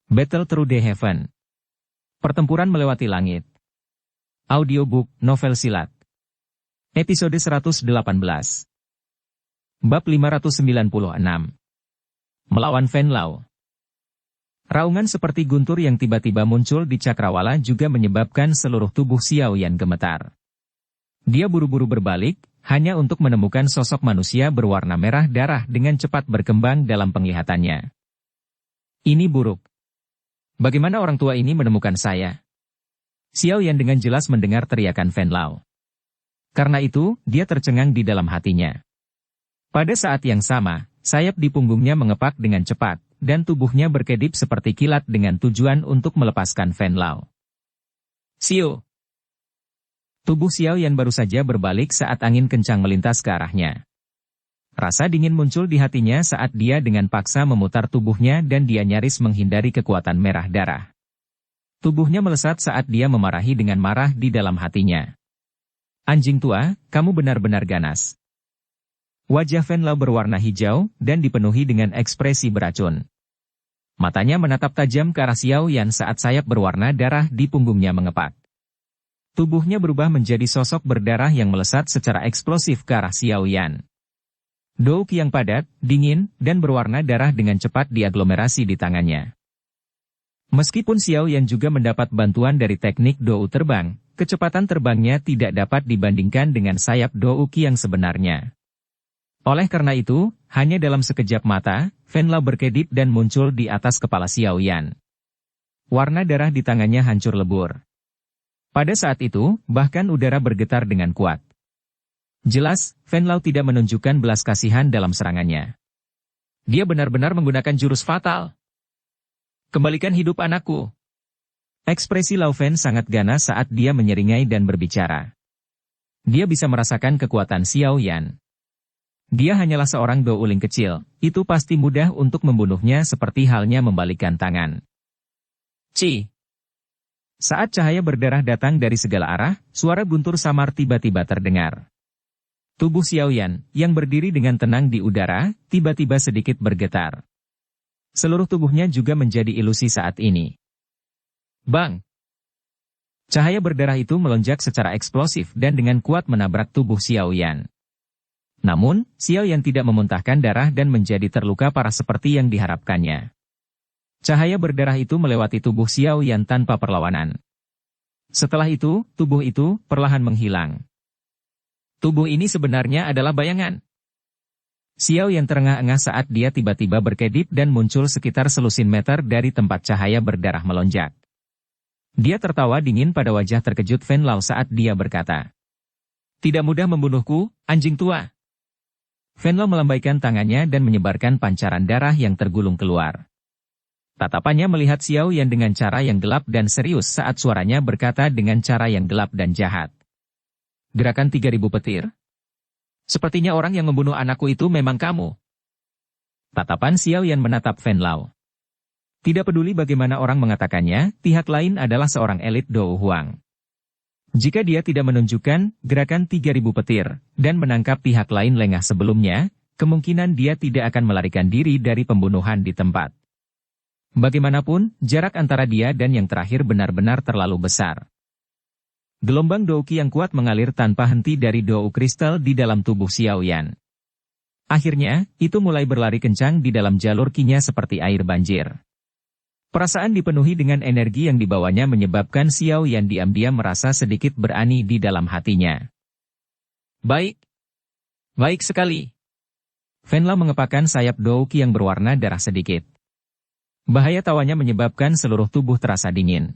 Battle Through the Heaven. Pertempuran melewati langit. Audiobook, novel silat. Episode 118. Bab 596. Melawan Venlaw. Raungan seperti guntur yang tiba-tiba muncul di cakrawala juga menyebabkan seluruh tubuh Xiao Yan gemetar. Dia buru-buru berbalik, hanya untuk menemukan sosok manusia berwarna merah darah dengan cepat berkembang dalam penglihatannya. Ini buruk. Bagaimana orang tua ini menemukan saya? Xiao Yan dengan jelas mendengar teriakan Venlaw. Karena itu, dia tercengang di dalam hatinya. Pada saat yang sama, sayap di punggungnya mengepak dengan cepat, dan tubuhnya berkedip seperti kilat dengan tujuan untuk melepaskan Venlaw. Xiao! Tubuh Xiao Yan baru saja berbalik saat angin kencang melintas ke arahnya. Rasa dingin muncul di hatinya saat dia dengan paksa memutar tubuhnya dan dia nyaris menghindari kekuatan merah darah. Tubuhnya melesat saat dia memarahi dengan marah di dalam hatinya. Anjing tua, kamu benar-benar ganas. Wajah Venlaw berwarna hijau dan dipenuhi dengan ekspresi beracun. Matanya menatap tajam ke arah Xiao Yan saat sayap berwarna darah di punggungnya mengepak. Tubuhnya berubah menjadi sosok berdarah yang melesat secara eksplosif ke arah Xiao Yan. Douk yang padat, dingin, dan berwarna darah dengan cepat diaglomerasi di tangannya. Meskipun Xiao Yan juga mendapat bantuan dari teknik Dou terbang, kecepatan terbangnya tidak dapat dibandingkan dengan sayap Douk yang sebenarnya. Oleh karena itu, hanya dalam sekejap mata, Venlaw berkedip dan muncul di atas kepala Xiao Yan. Warna darah di tangannya hancur lebur. Pada saat itu, bahkan udara bergetar dengan kuat. Jelas, Venlaw tidak menunjukkan belas kasihan dalam serangannya. Dia benar-benar menggunakan jurus fatal. Kembalikan hidup anakku. Ekspresi Lao Fen sangat ganas saat dia menyeringai dan berbicara. Dia bisa merasakan kekuatan Xiao Yan. Dia hanyalah seorang douling kecil, itu pasti mudah untuk membunuhnya seperti halnya membalikkan tangan. Ci! Saat cahaya berdarah datang dari segala arah, suara guntur samar tiba-tiba terdengar. Tubuh Xiao Yan, yang berdiri dengan tenang di udara, tiba-tiba sedikit bergetar. Seluruh tubuhnya juga menjadi ilusi saat ini. Bang! Cahaya berdarah itu melonjak secara eksplosif dan dengan kuat menabrak tubuh Xiao Yan. Namun, Xiao Yan tidak memuntahkan darah dan menjadi terluka parah seperti yang diharapkannya. Cahaya berdarah itu melewati tubuh Xiao Yan tanpa perlawanan. Setelah itu, tubuh itu perlahan menghilang. Tubuh ini sebenarnya adalah bayangan. Xiao Yan terengah-engah saat dia tiba-tiba berkedip dan muncul sekitar selusin meter dari tempat cahaya berdarah melonjak. Dia tertawa dingin pada wajah terkejut Venlaw saat dia berkata, "Tidak mudah membunuhku, anjing tua." Venlaw melambaikan tangannya dan menyebarkan pancaran darah yang tergulung keluar. Tatapannya melihat Xiao Yan dengan cara yang gelap dan serius saat suaranya berkata dengan cara yang gelap dan jahat. Gerakan 3000 petir? Sepertinya orang yang membunuh anakku itu memang kamu. Tatapan Xiao Yan menatap Venlaw. Tidak peduli bagaimana orang mengatakannya, pihak lain adalah seorang elit Dou Huang. Jika dia tidak menunjukkan gerakan 3000 petir dan menangkap pihak lain lengah sebelumnya, kemungkinan dia tidak akan melarikan diri dari pembunuhan di tempat. Bagaimanapun, jarak antara dia dan yang terakhir benar-benar terlalu besar. Gelombang Dou Qi yang kuat mengalir tanpa henti dari Dou kristal di dalam tubuh Xiao Yan. Akhirnya, itu mulai berlari kencang di dalam jalur Qi-nya seperti air banjir. Perasaan dipenuhi dengan energi yang dibawanya menyebabkan Xiao Yan diam-diam merasa sedikit berani di dalam hatinya. Baik. Baik sekali. Venlaw mengepakkan sayap Dou Qi yang berwarna darah sedikit. Bahaya tawanya menyebabkan seluruh tubuh terasa dingin.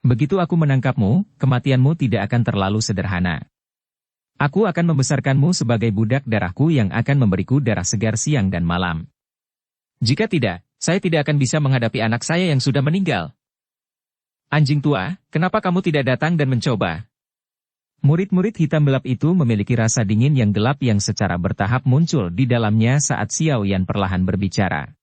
Begitu aku menangkapmu, kematianmu tidak akan terlalu sederhana. Aku akan membesarkanmu sebagai budak darahku yang akan memberiku darah segar siang dan malam. Jika tidak, saya tidak akan bisa menghadapi anak saya yang sudah meninggal. Anjing tua, kenapa kamu tidak datang dan mencoba? Murid-murid hitam gelap itu memiliki rasa dingin yang gelap yang secara bertahap muncul di dalamnya saat Xiao Yan perlahan berbicara.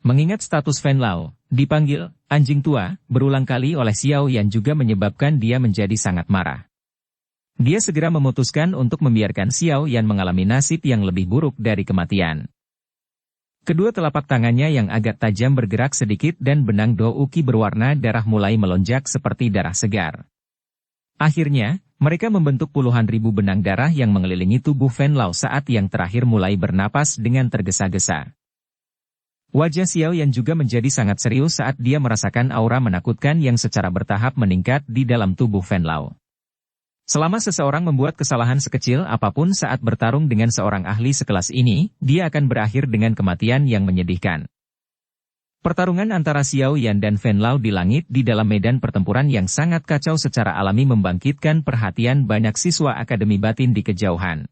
Mengingat status Venlaw, dipanggil anjing tua berulang kali oleh Xiao Yan juga menyebabkan dia menjadi sangat marah. Dia segera memutuskan untuk membiarkan Xiao Yan mengalami nasib yang lebih buruk dari kematian. Kedua telapak tangannya yang agak tajam bergerak sedikit dan benang Do Uki berwarna darah mulai melonjak seperti darah segar. Akhirnya, mereka membentuk puluhan ribu benang darah yang mengelilingi tubuh Venlao saat yang terakhir mulai bernapas dengan tergesa-gesa. Wajah Xiao Yan juga menjadi sangat serius saat dia merasakan aura menakutkan yang secara bertahap meningkat di dalam tubuh Venlao. Selama seseorang membuat kesalahan sekecil apapun saat bertarung dengan seorang ahli sekelas ini, dia akan berakhir dengan kematian yang menyedihkan. Pertarungan antara Xiao Yan dan Venlao di langit di dalam medan pertempuran yang sangat kacau secara alami membangkitkan perhatian banyak siswa Akademi Batin di kejauhan.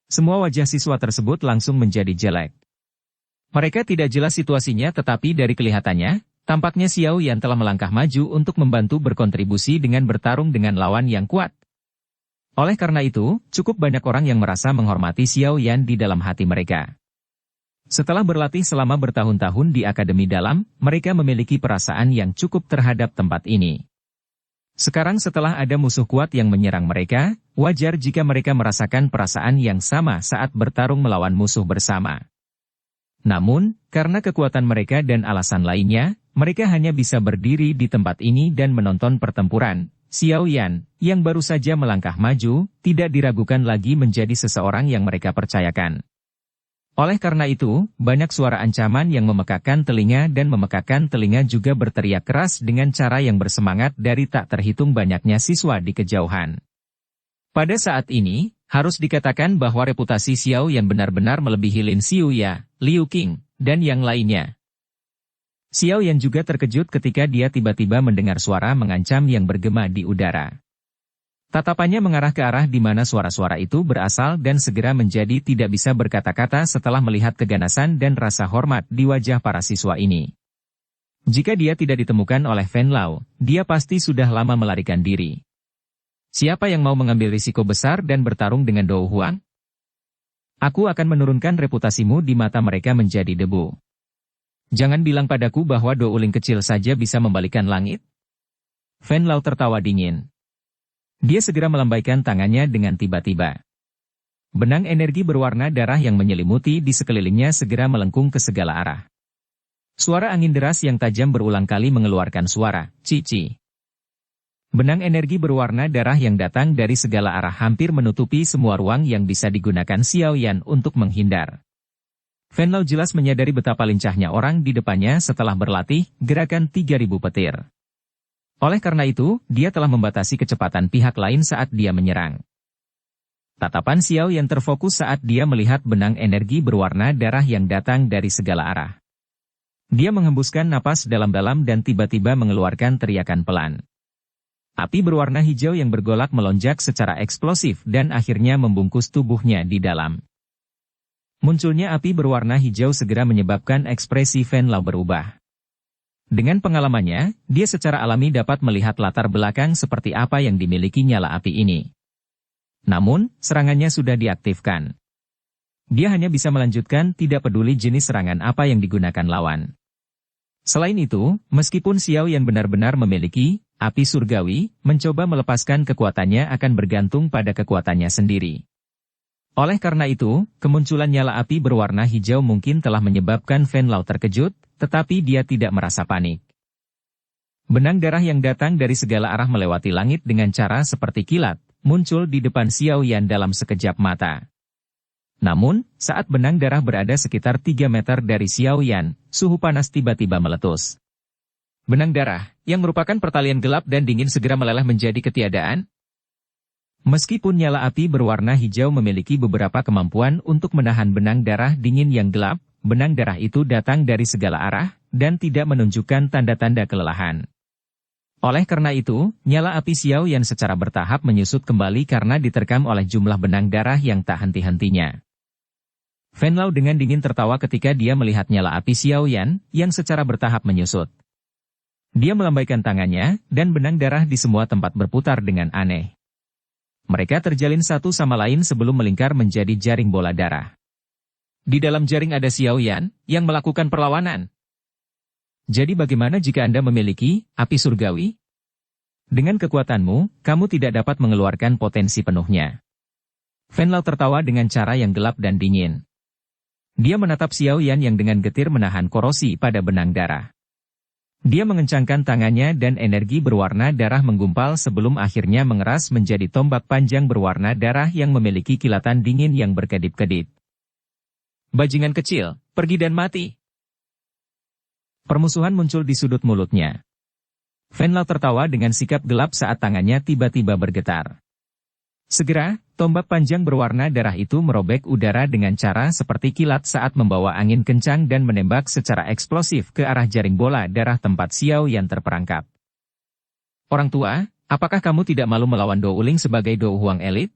Semua wajah siswa tersebut langsung menjadi jelek. Mereka tidak jelas situasinya tetapi dari kelihatannya, tampaknya Xiao Yan telah melangkah maju untuk membantu berkontribusi dengan bertarung dengan lawan yang kuat. Oleh karena itu, cukup banyak orang yang merasa menghormati Xiao Yan di dalam hati mereka. Setelah berlatih selama bertahun-tahun di Akademi Dalam, mereka memiliki perasaan yang cukup terhadap tempat ini. Sekarang setelah ada musuh kuat yang menyerang mereka, wajar jika mereka merasakan perasaan yang sama saat bertarung melawan musuh bersama. Namun, karena kekuatan mereka dan alasan lainnya, mereka hanya bisa berdiri di tempat ini dan menonton pertempuran. Xiao Yan, yang baru saja melangkah maju, tidak diragukan lagi menjadi seseorang yang mereka percayakan. Oleh karena itu, banyak suara ancaman yang memekakkan telinga dan memekakkan telinga juga berteriak keras dengan cara yang bersemangat dari tak terhitung banyaknya siswa di kejauhan. Pada saat ini, harus dikatakan bahwa reputasi Xiao Yan benar-benar melebihi Lin Xiuya, Liu Qing, dan yang lainnya. Xiao Yan juga terkejut ketika dia tiba-tiba mendengar suara mengancam yang bergema di udara. Tatapannya mengarah ke arah di mana suara-suara itu berasal dan segera menjadi tidak bisa berkata-kata setelah melihat keganasan dan rasa hormat di wajah para siswa ini. Jika dia tidak ditemukan oleh Venlao, dia pasti sudah lama melarikan diri. Siapa yang mau mengambil risiko besar dan bertarung dengan Dou Huang? Aku akan menurunkan reputasimu di mata mereka menjadi debu. Jangan bilang padaku bahwa Dou Uling kecil saja bisa membalikan langit. Venlao tertawa dingin. Dia segera melambaikan tangannya dengan tiba-tiba. Benang energi berwarna darah yang menyelimuti di sekelilingnya segera melengkung ke segala arah. Suara angin deras yang tajam berulang kali mengeluarkan suara, cici. Benang energi berwarna darah yang datang dari segala arah hampir menutupi semua ruang yang bisa digunakan Xiao Yan untuk menghindar. Venlao jelas menyadari betapa lincahnya orang di depannya setelah berlatih gerakan 3000 petir. Oleh karena itu, dia telah membatasi kecepatan pihak lain saat dia menyerang. Tatapan Xiao yang terfokus saat dia melihat benang energi berwarna darah yang datang dari segala arah. Dia menghembuskan napas dalam-dalam dan tiba-tiba mengeluarkan teriakan pelan. Api berwarna hijau yang bergolak melonjak secara eksplosif dan akhirnya membungkus tubuhnya di dalam. Munculnya api berwarna hijau segera menyebabkan ekspresi Venlao berubah. Dengan pengalamannya, dia secara alami dapat melihat latar belakang seperti apa yang dimiliki nyala api ini. Namun, serangannya sudah diaktifkan. Dia hanya bisa melanjutkan tidak peduli jenis serangan apa yang digunakan lawan. Selain itu, meskipun Xiao Yan benar-benar memiliki api surgawi, mencoba melepaskan kekuatannya akan bergantung pada kekuatannya sendiri. Oleh karena itu, kemunculan nyala api berwarna hijau mungkin telah menyebabkan Venlao terkejut, tetapi dia tidak merasa panik. Benang darah yang datang dari segala arah melewati langit dengan cara seperti kilat, muncul di depan Xiao Yan dalam sekejap mata. Namun, saat benang darah berada sekitar 3 meter dari Xiao Yan, suhu panas tiba-tiba meletus. Benang darah, yang merupakan pertalian gelap dan dingin segera meleleh menjadi ketiadaan. Meskipun nyala api berwarna hijau memiliki beberapa kemampuan untuk menahan benang darah dingin yang gelap, benang darah itu datang dari segala arah, dan tidak menunjukkan tanda-tanda kelelahan. Oleh karena itu, nyala api Xiao Yan secara bertahap menyusut kembali karena diterkam oleh jumlah benang darah yang tak henti-hentinya. Venlao dengan dingin tertawa ketika dia melihat nyala api Xiao Yan, yang secara bertahap menyusut. Dia melambaikan tangannya, dan benang darah di semua tempat berputar dengan aneh. Mereka terjalin satu sama lain sebelum melingkar menjadi jaring bola darah. Di dalam jaring ada Xiao Yan, yang melakukan perlawanan. Jadi bagaimana jika Anda memiliki api surgawi? Dengan kekuatanmu, kamu tidak dapat mengeluarkan potensi penuhnya. Venlao tertawa dengan cara yang gelap dan dingin. Dia menatap Xiao Yan yang dengan getir menahan korosi pada benang darah. Dia mengencangkan tangannya dan energi berwarna darah menggumpal sebelum akhirnya mengeras menjadi tombak panjang berwarna darah yang memiliki kilatan dingin yang berkedip-kedip. Bajingan kecil, pergi dan mati. Permusuhan muncul di sudut mulutnya. Fen Lao tertawa dengan sikap gelap saat tangannya tiba-tiba bergetar. Segera, tombak panjang berwarna darah itu merobek udara dengan cara seperti kilat saat membawa angin kencang dan menembak secara eksplosif ke arah jaring bola darah tempat Xiao Yan terperangkap. Orang tua, apakah kamu tidak malu melawan Do Uling sebagai Do Huang elit?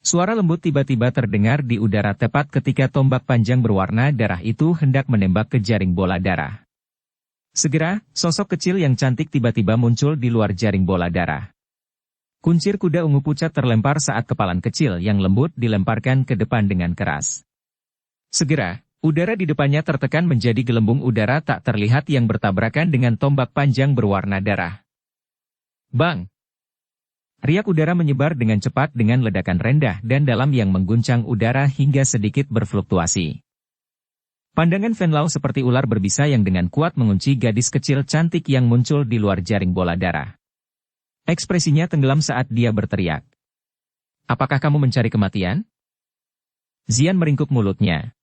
Suara lembut tiba-tiba terdengar di udara tepat ketika tombak panjang berwarna darah itu hendak menembak ke jaring bola darah. Segera, sosok kecil yang cantik tiba-tiba muncul di luar jaring bola darah. Kuncir kuda ungu pucat terlempar saat kepalan kecil yang lembut dilemparkan ke depan dengan keras. Segera, udara di depannya tertekan menjadi gelembung udara tak terlihat yang bertabrakan dengan tombak panjang berwarna darah. Bang! Riak udara menyebar dengan cepat dengan ledakan rendah dan dalam yang mengguncang udara hingga sedikit berfluktuasi. Pandangan Fen Lao seperti ular berbisa yang dengan kuat mengunci gadis kecil cantik yang muncul di luar jaring bola darah. Ekspresinya tenggelam saat dia berteriak. Apakah kamu mencari kematian? Zian meringkuk mulutnya.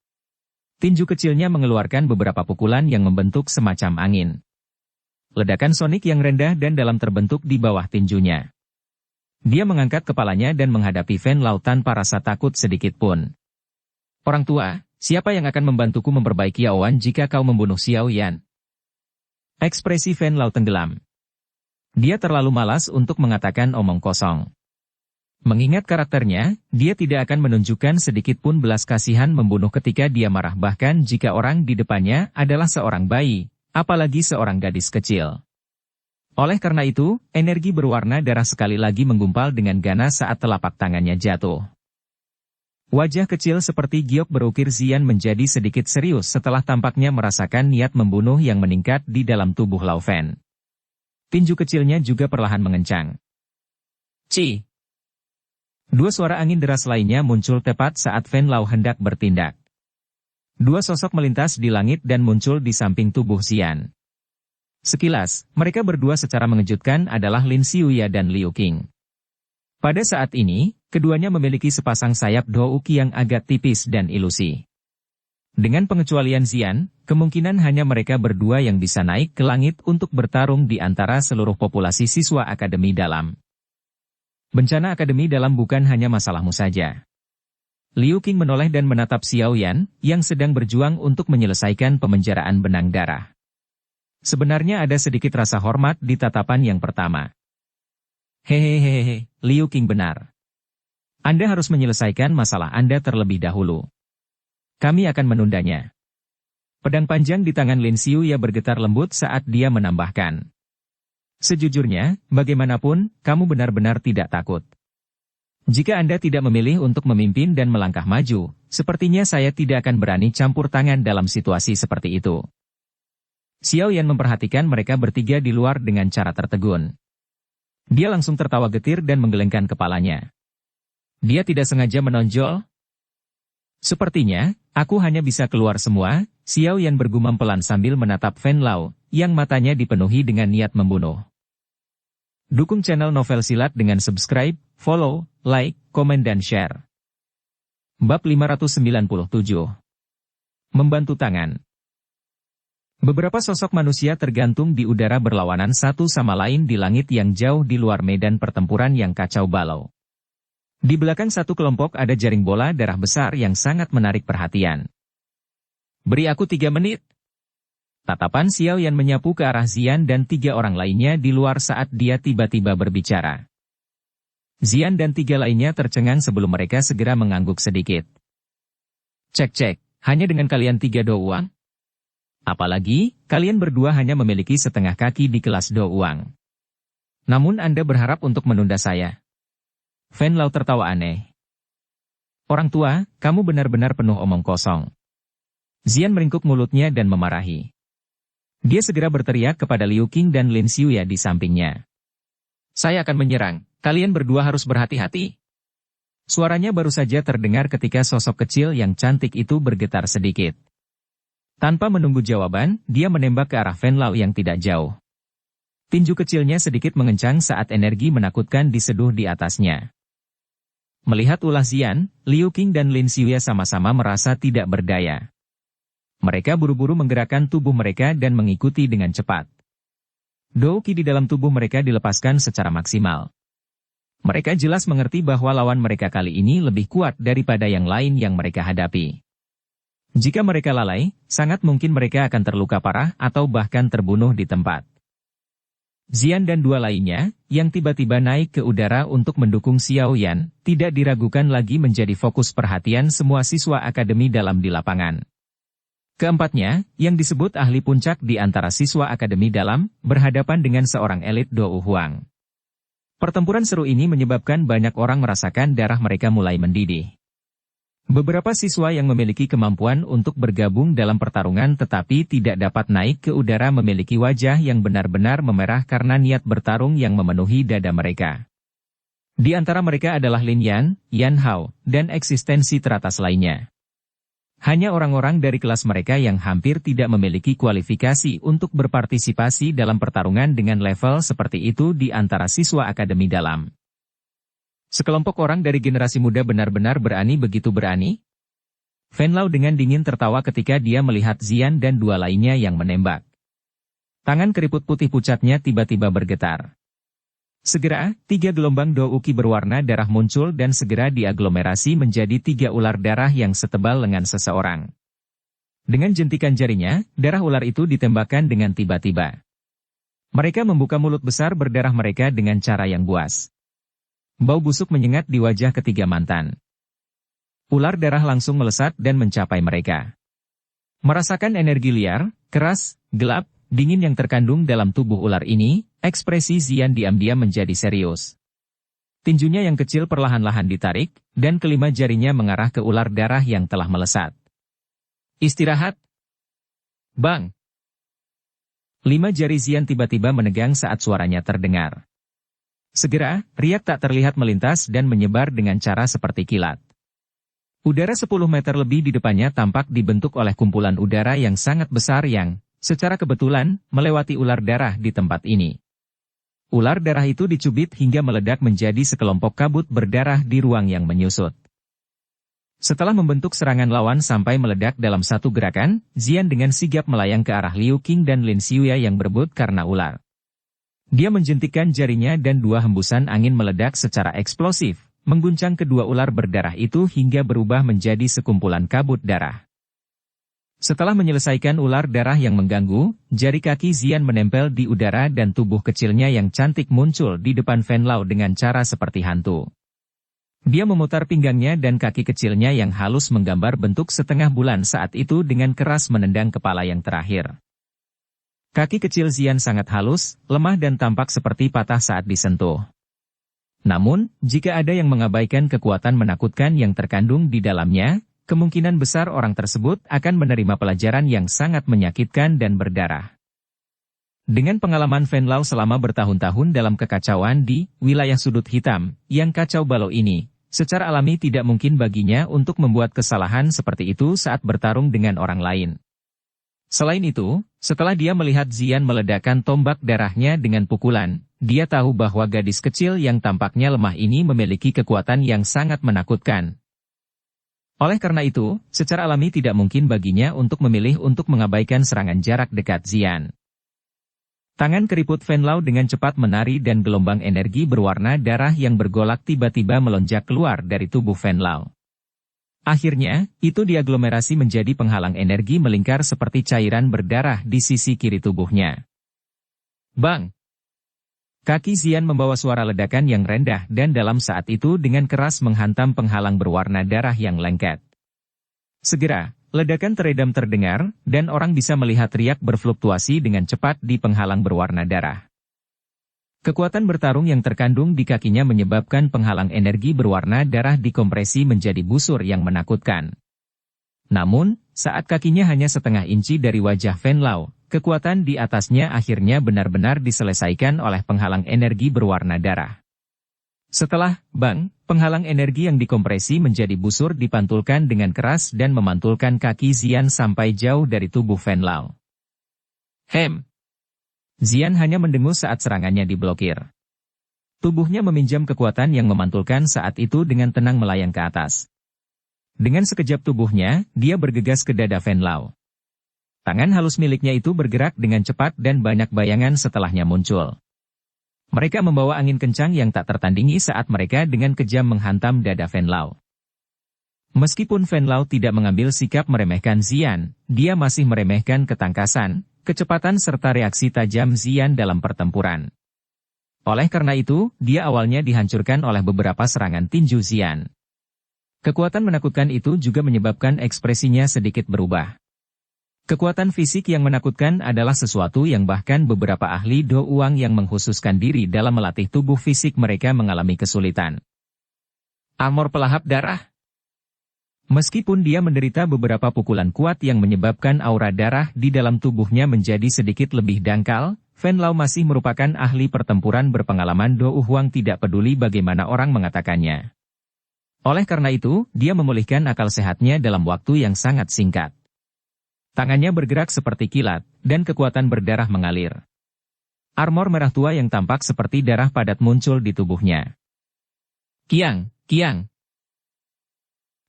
Tinju kecilnya mengeluarkan beberapa pukulan yang membentuk semacam angin. Ledakan sonik yang rendah dan dalam terbentuk di bawah tinjunya. Dia mengangkat kepalanya dan menghadapi Fen Lao tanpa rasa takut sedikit pun. Orang tua, siapa yang akan membantuku memperbaiki awan jika kau membunuh Xiao Yan? Ekspresi Fen Lao tenggelam. Dia terlalu malas untuk mengatakan omong kosong. Mengingat karakternya, dia tidak akan menunjukkan sedikit pun belas kasihan membunuh ketika dia marah bahkan jika orang di depannya adalah seorang bayi, apalagi seorang gadis kecil. Oleh karena itu, energi berwarna darah sekali lagi menggumpal dengan ganas saat telapak tangannya jatuh. Wajah kecil seperti giok berukir Zian menjadi sedikit serius setelah tampaknya merasakan niat membunuh yang meningkat di dalam tubuh Lao Fen. Tinju kecilnya juga perlahan mengencang. Ci! Dua suara angin deras lainnya muncul tepat saat Fen Lao hendak bertindak. Dua sosok melintas di langit dan muncul di samping tubuh Zian. Sekilas, mereka berdua secara mengejutkan adalah Lin Xiuya dan Liu Qing. Pada saat ini, keduanya memiliki sepasang sayap douki yang agak tipis dan ilusi. Dengan pengecualian Zian, kemungkinan hanya mereka berdua yang bisa naik ke langit untuk bertarung di antara seluruh populasi siswa Akademi Dalam. Bencana Akademi Dalam bukan hanya masalahmu saja. Liu Qing menoleh dan menatap Xiao Yan, yang sedang berjuang untuk menyelesaikan pemenjaraan benang darah. Sebenarnya ada sedikit rasa hormat di tatapan yang pertama. Hehehehe, Liu Qing benar. Anda harus menyelesaikan masalah Anda terlebih dahulu. Kami akan menundanya. Pedang panjang di tangan Lin Xiuya bergetar lembut saat dia menambahkan. Sejujurnya, bagaimanapun, kamu benar-benar tidak takut. Jika Anda tidak memilih untuk memimpin dan melangkah maju, sepertinya saya tidak akan berani campur tangan dalam situasi seperti itu. Xiao Yan memperhatikan mereka bertiga di luar dengan cara tertegun. Dia langsung tertawa getir dan menggelengkan kepalanya. Dia tidak sengaja menonjol. Sepertinya, aku hanya bisa keluar semua, Xiao Yan bergumam pelan sambil menatap Fen Lao, yang matanya dipenuhi dengan niat membunuh. Dukung channel Novel Silat dengan subscribe, follow, like, komen dan share. Bab 597. Membantu tangan. Beberapa sosok manusia tergantung di udara berlawanan satu sama lain di langit yang jauh di luar medan pertempuran yang kacau balau. Di belakang satu kelompok ada jaring bola darah besar yang sangat menarik perhatian. Beri aku 3 menit. Tatapan Xiao Yan menyapu ke arah Zian dan 3 orang lainnya di luar saat dia tiba-tiba berbicara. Zian dan 3 lainnya tercengang sebelum mereka segera mengangguk sedikit. Cek, hanya dengan kalian 3 doang? Apalagi, kalian berdua hanya memiliki setengah kaki di kelas doang. Namun Anda berharap untuk menunda saya. Fen Lao tertawa aneh. Orang tua, kamu benar-benar penuh omong kosong. Zian meringkuk mulutnya dan memarahi. Dia segera berteriak kepada Liu Qing dan Lin Xiuya di sampingnya. Saya akan menyerang, kalian berdua harus berhati-hati. Suaranya baru saja terdengar ketika sosok kecil yang cantik itu bergetar sedikit. Tanpa menunggu jawaban, dia menembak ke arah Venlau yang tidak jauh. Tinju kecilnya sedikit mengencang saat energi menakutkan diseduh di atasnya. Melihat ulah Xian, Liu Qing dan Lin Xiuya sama-sama merasa tidak berdaya. Mereka buru-buru menggerakkan tubuh mereka dan mengikuti dengan cepat. Dou Qi di dalam tubuh mereka dilepaskan secara maksimal. Mereka jelas mengerti bahwa lawan mereka kali ini lebih kuat daripada yang lain yang mereka hadapi. Jika mereka lalai, sangat mungkin mereka akan terluka parah atau bahkan terbunuh di tempat. Xian dan dua lainnya, yang tiba-tiba naik ke udara untuk mendukung Xiao Yan, tidak diragukan lagi menjadi fokus perhatian semua siswa akademi dalam di lapangan. Keempatnya, yang disebut ahli puncak di antara siswa akademi dalam, berhadapan dengan seorang elit Dou Huang. Pertempuran seru ini menyebabkan banyak orang merasakan darah mereka mulai mendidih. Beberapa siswa yang memiliki kemampuan untuk bergabung dalam pertarungan tetapi tidak dapat naik ke udara memiliki wajah yang benar-benar memerah karena niat bertarung yang memenuhi dada mereka. Di antara mereka adalah Lin Yan, Yan Hao, dan eksistensi teratas lainnya. Hanya orang-orang dari kelas mereka yang hampir tidak memiliki kualifikasi untuk berpartisipasi dalam pertarungan dengan level seperti itu di antara siswa akademi dalam. Sekelompok orang dari generasi muda benar-benar berani begitu berani? Venlau dengan dingin tertawa ketika dia melihat Xian dan dua lainnya yang menembak. Tangan keriput putih pucatnya tiba-tiba bergetar. Segera, 3 gelombang Dou Qi berwarna darah muncul dan segera diaglomerasi menjadi 3 ular darah yang setebal lengan seseorang. Dengan jentikan jarinya, darah ular itu ditembakkan dengan tiba-tiba. Mereka membuka mulut besar berdarah mereka dengan cara yang buas. Bau busuk menyengat di wajah ketiga mantan. Ular darah langsung melesat dan mencapai mereka. Merasakan energi liar, keras, gelap, dingin yang terkandung dalam tubuh ular ini, ekspresi Xian diam-diam menjadi serius. Tinjunya yang kecil perlahan-lahan ditarik, dan kelima jarinya mengarah ke ular darah yang telah melesat. Istirahat. Bang! 5 jari Xian tiba-tiba menegang saat suaranya terdengar. Segera, riak tak terlihat melintas dan menyebar dengan cara seperti kilat. Udara 10 meter lebih di depannya tampak dibentuk oleh kumpulan udara yang sangat besar yang, secara kebetulan, melewati ular darah di tempat ini. Ular darah itu dicubit hingga meledak menjadi sekelompok kabut berdarah di ruang yang menyusut. Setelah membentuk serangan lawan sampai meledak dalam satu gerakan, Xian dengan sigap melayang ke arah Liu Qing dan Lin Xiuya yang berebut karena ular. Dia menjentikkan jarinya dan 2 hembusan angin meledak secara eksplosif, mengguncang kedua ular berdarah itu hingga berubah menjadi sekumpulan kabut darah. Setelah menyelesaikan ular darah yang mengganggu, jari kaki Xian menempel di udara dan tubuh kecilnya yang cantik muncul di depan Venlau dengan cara seperti hantu. Dia memutar pinggangnya dan kaki kecilnya yang halus menggambar bentuk setengah bulan saat itu dengan keras menendang kepala yang terakhir. Kaki kecil Xian sangat halus, lemah dan tampak seperti patah saat disentuh. Namun, jika ada yang mengabaikan kekuatan menakutkan yang terkandung di dalamnya, kemungkinan besar orang tersebut akan menerima pelajaran yang sangat menyakitkan dan berdarah. Dengan pengalaman Venlau selama bertahun-tahun dalam kekacauan di wilayah sudut hitam, yang kacau balau ini, secara alami tidak mungkin baginya untuk membuat kesalahan seperti itu saat bertarung dengan orang lain. Selain itu, setelah dia melihat Xian meledakkan tombak darahnya dengan pukulan, dia tahu bahwa gadis kecil yang tampaknya lemah ini memiliki kekuatan yang sangat menakutkan. Oleh karena itu, secara alami tidak mungkin baginya untuk memilih untuk mengabaikan serangan jarak dekat Xian. Tangan keriput Venlau dengan cepat menari dan gelombang energi berwarna darah yang bergolak tiba-tiba melonjak keluar dari tubuh Venlau. Akhirnya, itu diaglomerasi menjadi penghalang energi melingkar seperti cairan berdarah di sisi kiri tubuhnya. Bang! Kaki Xian membawa suara ledakan yang rendah dan dalam saat itu dengan keras menghantam penghalang berwarna darah yang lengket. Segera, ledakan teredam terdengar, dan orang bisa melihat riak berfluktuasi dengan cepat di penghalang berwarna darah. Kekuatan bertarung yang terkandung di kakinya menyebabkan penghalang energi berwarna darah dikompresi menjadi busur yang menakutkan. Namun, saat kakinya hanya setengah inci dari wajah Venlau, kekuatan di atasnya akhirnya benar-benar diselesaikan oleh penghalang energi berwarna darah. Setelah, bang, Penghalang energi yang dikompresi menjadi busur dipantulkan dengan keras dan memantulkan kaki Xian sampai jauh dari tubuh Fen Lao. Xian hanya mendengus saat serangannya diblokir. Tubuhnya meminjam kekuatan yang memantulkan saat itu dengan tenang melayang ke atas. Dengan sekejap tubuhnya, dia bergegas ke dada Fen Lao. Tangan halus miliknya itu bergerak dengan cepat dan banyak bayangan setelahnya muncul. Mereka membawa angin kencang yang tak tertandingi saat mereka dengan kejam menghantam dada Fen Lao. Meskipun Fen Lao tidak mengambil sikap meremehkan Xian, dia masih meremehkan ketangkasan, kecepatan serta reaksi tajam Xian dalam pertempuran. Oleh karena itu, dia awalnya dihancurkan oleh beberapa serangan tinju Xian. Kekuatan menakutkan itu juga menyebabkan ekspresinya sedikit berubah. Kekuatan fisik yang menakutkan adalah sesuatu yang bahkan beberapa ahli Do Uang yang mengkhususkan diri dalam melatih tubuh fisik mereka mengalami kesulitan. Armor pelahap darah. Meskipun dia menderita beberapa pukulan kuat yang menyebabkan aura darah di dalam tubuhnya menjadi sedikit lebih dangkal, Fen Lao masih merupakan ahli pertempuran berpengalaman Do Huang tidak peduli bagaimana orang mengatakannya. Oleh karena itu, dia memulihkan akal sehatnya dalam waktu yang sangat singkat. Tangannya bergerak seperti kilat, dan kekuatan berdarah mengalir. Armor merah tua yang tampak seperti darah padat muncul di tubuhnya. Kiang!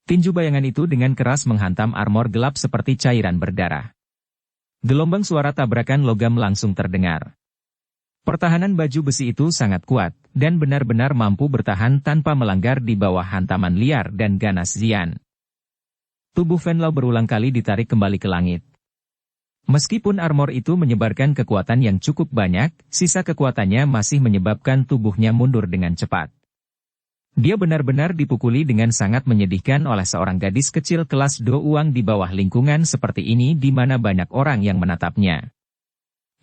Tinju bayangan itu dengan keras menghantam armor gelap seperti cairan berdarah. Gelombang suara tabrakan logam langsung terdengar. Pertahanan baju besi itu sangat kuat, dan benar-benar mampu bertahan tanpa melanggar di bawah hantaman liar dan ganas Xian. Tubuh Fen Lao berulang kali ditarik kembali ke langit. Meskipun armor itu menyebarkan kekuatan yang cukup banyak, sisa kekuatannya masih menyebabkan tubuhnya mundur dengan cepat. Dia benar-benar dipukuli dengan sangat menyedihkan oleh seorang gadis kecil kelas Do Uang di bawah lingkungan seperti ini di mana banyak orang yang menatapnya.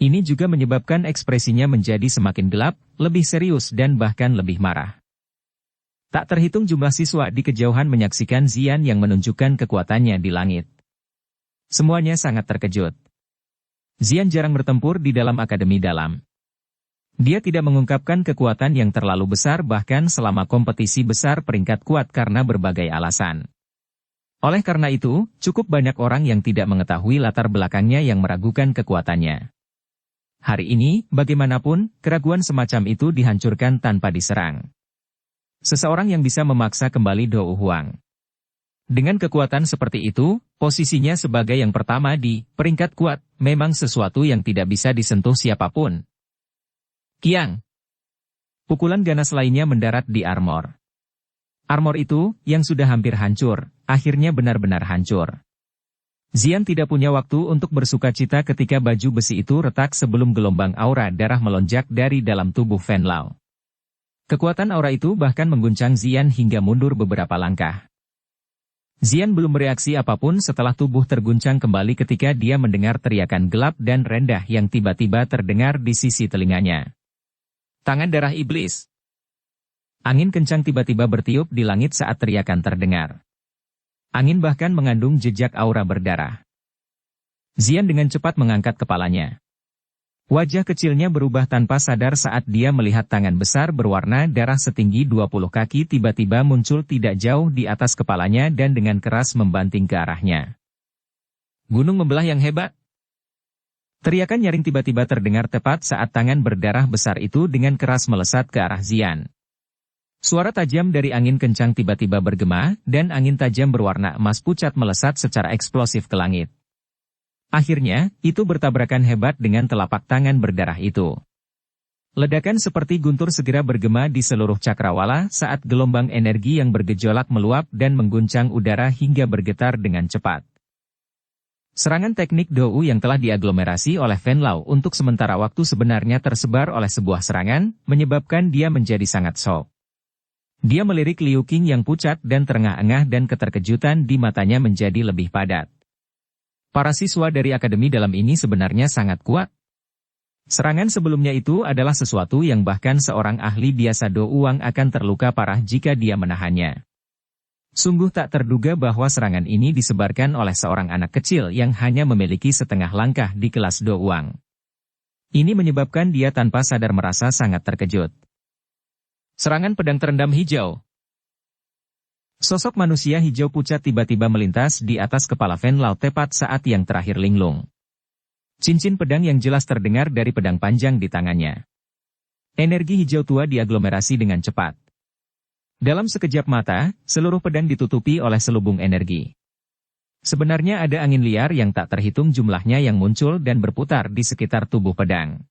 Ini juga menyebabkan ekspresinya menjadi semakin gelap, lebih serius dan bahkan lebih marah. Tak terhitung jumlah siswa di kejauhan menyaksikan Xian yang menunjukkan kekuatannya di langit. Semuanya sangat terkejut. Xian jarang bertempur di dalam akademi dalam. Dia tidak mengungkapkan kekuatan yang terlalu besar bahkan selama kompetisi besar peringkat kuat karena berbagai alasan. Oleh karena itu, cukup banyak orang yang tidak mengetahui latar belakangnya yang meragukan kekuatannya. Hari ini, bagaimanapun, keraguan semacam itu dihancurkan tanpa diserang. Seseorang yang bisa memaksa kembali Do Huang. Dengan kekuatan seperti itu, posisinya sebagai yang pertama di peringkat kuat memang sesuatu yang tidak bisa disentuh siapapun. Kiang! Pukulan ganas lainnya mendarat di armor. Armor itu, yang sudah hampir hancur, akhirnya benar-benar hancur. Xian tidak punya waktu untuk bersukacita ketika baju besi itu retak sebelum gelombang aura darah melonjak dari dalam tubuh Fen Lao. Kekuatan aura itu bahkan mengguncang Xian hingga mundur beberapa langkah. Xian belum bereaksi apapun setelah tubuh terguncang kembali ketika dia mendengar teriakan gelap dan rendah yang tiba-tiba terdengar di sisi telinganya. Tangan darah iblis. Angin kencang tiba-tiba bertiup di langit saat teriakan terdengar. Angin bahkan mengandung jejak aura berdarah. Xian dengan cepat mengangkat kepalanya. Wajah kecilnya berubah tanpa sadar saat dia melihat tangan besar berwarna darah setinggi 20 kaki tiba-tiba muncul tidak jauh di atas kepalanya dan dengan keras membanting ke arahnya. Gunung membelah yang hebat. Teriakan nyaring tiba-tiba terdengar tepat saat tangan berdarah besar itu dengan keras melesat ke arah Xian. Suara tajam dari angin kencang tiba-tiba bergema, dan angin tajam berwarna emas pucat melesat secara eksplosif ke langit. Akhirnya, itu bertabrakan hebat dengan telapak tangan berdarah itu. Ledakan seperti guntur segera bergema di seluruh cakrawala saat gelombang energi yang bergejolak meluap dan mengguncang udara hingga bergetar dengan cepat. Serangan teknik Dou yang telah diaglomerasi oleh Fen Lao untuk sementara waktu sebenarnya tersebar oleh sebuah serangan, menyebabkan dia menjadi sangat shock. Dia melirik Liu Qing yang pucat dan terengah-engah dan keterkejutan di matanya menjadi lebih padat. Para siswa dari akademi dalam ini sebenarnya sangat kuat. Serangan sebelumnya itu adalah sesuatu yang bahkan seorang ahli biasa Do Uang akan terluka parah jika dia menahannya. Sungguh tak terduga bahwa serangan ini disebarkan oleh seorang anak kecil yang hanya memiliki setengah langkah di kelas Do Uang. Ini menyebabkan dia tanpa sadar merasa sangat terkejut. Serangan pedang terendam hijau. Sosok manusia hijau pucat tiba-tiba melintas di atas kepala Fen Lao tepat saat yang terakhir linglung. Cincin pedang yang jelas terdengar dari pedang panjang di tangannya. Energi hijau tua diaglomerasi dengan cepat. Dalam sekejap mata, seluruh pedang ditutupi oleh selubung energi. Sebenarnya ada angin liar yang tak terhitung jumlahnya yang muncul dan berputar di sekitar tubuh pedang.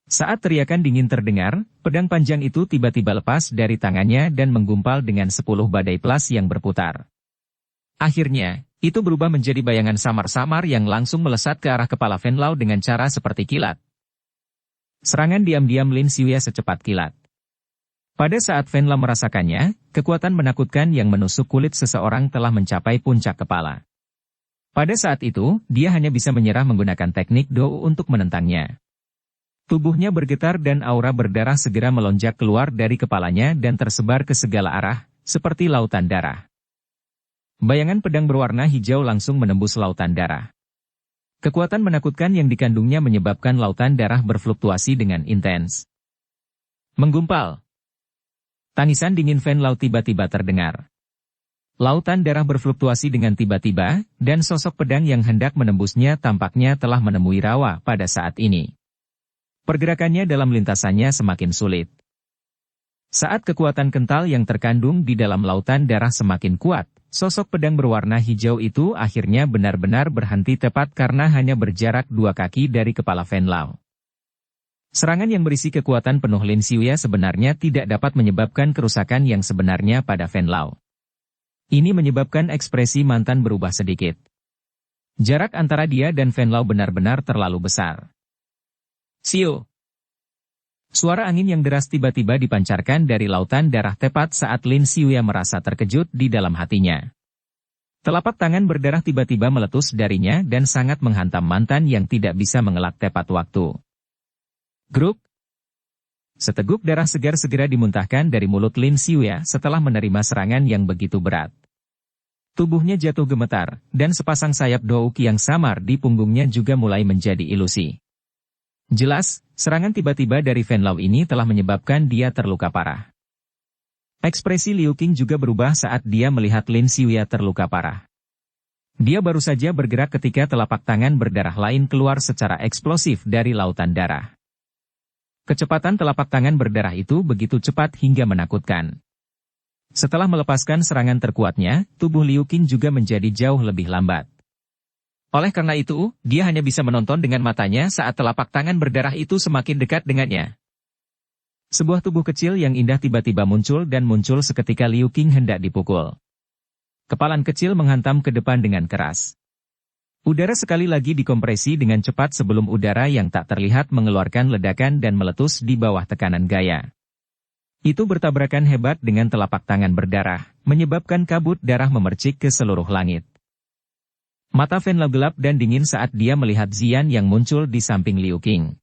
Saat teriakan dingin terdengar, pedang panjang itu tiba-tiba lepas dari tangannya dan menggumpal dengan 10 badai pelas yang berputar. Akhirnya, itu berubah menjadi bayangan samar-samar yang langsung melesat ke arah kepala Fen Lao dengan cara seperti kilat. Serangan diam-diam Lin Xiuya secepat kilat. Pada saat Fen Lao merasakannya, kekuatan menakutkan yang menusuk kulit seseorang telah mencapai puncak kepala. Pada saat itu, dia hanya bisa menyerah menggunakan teknik Dou untuk menentangnya. Tubuhnya bergetar dan aura berdarah segera melonjak keluar dari kepalanya dan tersebar ke segala arah, seperti lautan darah. Bayangan pedang berwarna hijau langsung menembus lautan darah. Kekuatan menakutkan yang dikandungnya menyebabkan lautan darah berfluktuasi dengan intens. Menggumpal. Tangisan dingin Fen Lao tiba-tiba terdengar. Lautan darah berfluktuasi dengan tiba-tiba, dan sosok pedang yang hendak menembusnya tampaknya telah menemui rawa pada saat ini. Pergerakannya dalam lintasannya semakin sulit. Saat kekuatan kental yang terkandung di dalam lautan darah semakin kuat, sosok pedang berwarna hijau itu akhirnya benar-benar berhenti tepat karena hanya berjarak 2 kaki dari kepala Fen Lao. Serangan yang berisi kekuatan penuh Lin Xiuya sebenarnya tidak dapat menyebabkan kerusakan yang sebenarnya pada Fen Lao. Ini menyebabkan ekspresi mantan berubah sedikit. Jarak antara dia dan Fen Lao benar-benar terlalu besar. Siu. Suara angin yang deras tiba-tiba dipancarkan dari lautan darah tepat saat Lin Xiuya merasa terkejut di dalam hatinya. Telapak tangan berdarah tiba-tiba meletus darinya dan sangat menghantam mantan yang tidak bisa mengelak tepat waktu. Gruk. Seteguk darah segar segera dimuntahkan dari mulut Lin Xiuya setelah menerima serangan yang begitu berat. Tubuhnya jatuh gemetar, dan sepasang sayap Douki yang samar di punggungnya juga mulai menjadi ilusi. Jelas, serangan tiba-tiba dari Fen Lao ini telah menyebabkan dia terluka parah. Ekspresi Liu Qing juga berubah saat dia melihat Lin Xiuya terluka parah. Dia baru saja bergerak ketika telapak tangan berdarah lain keluar secara eksplosif dari lautan darah. Kecepatan telapak tangan berdarah itu begitu cepat hingga menakutkan. Setelah melepaskan serangan terkuatnya, tubuh Liu Qing juga menjadi jauh lebih lambat. Oleh karena itu, dia hanya bisa menonton dengan matanya saat telapak tangan berdarah itu semakin dekat dengannya. Sebuah tubuh kecil yang indah tiba-tiba muncul dan muncul seketika Liu Qing hendak dipukul. Kepalan kecil menghantam ke depan dengan keras. Udara sekali lagi dikompresi dengan cepat sebelum udara yang tak terlihat mengeluarkan ledakan dan meletus di bawah tekanan gaya. Itu bertabrakan hebat dengan telapak tangan berdarah, menyebabkan kabut darah memercik ke seluruh langit. Mata Fen Lao gelap dan dingin saat dia melihat Ziyan yang muncul di samping Liu Qing.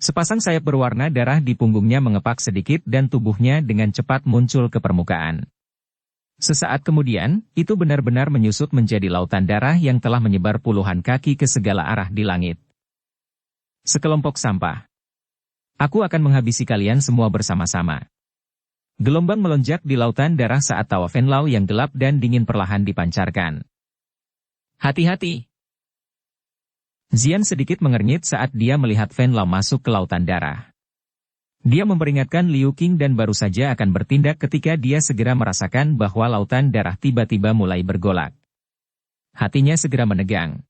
Sepasang sayap berwarna darah di punggungnya mengepak sedikit dan tubuhnya dengan cepat muncul ke permukaan. Sesaat kemudian, itu benar-benar menyusut menjadi lautan darah yang telah menyebar puluhan kaki ke segala arah di langit. Sekelompok sampah. Aku akan menghabisi kalian semua bersama-sama. Gelombang melonjak di lautan darah saat tawa Fen Lao yang gelap dan dingin perlahan dipancarkan. Hati-hati. Ziyan sedikit mengernyit saat dia melihat Fen Lao masuk ke lautan darah. Dia memperingatkan Liu Qing dan baru saja akan bertindak ketika dia segera merasakan bahwa lautan darah tiba-tiba mulai bergolak. Hatinya segera menegang.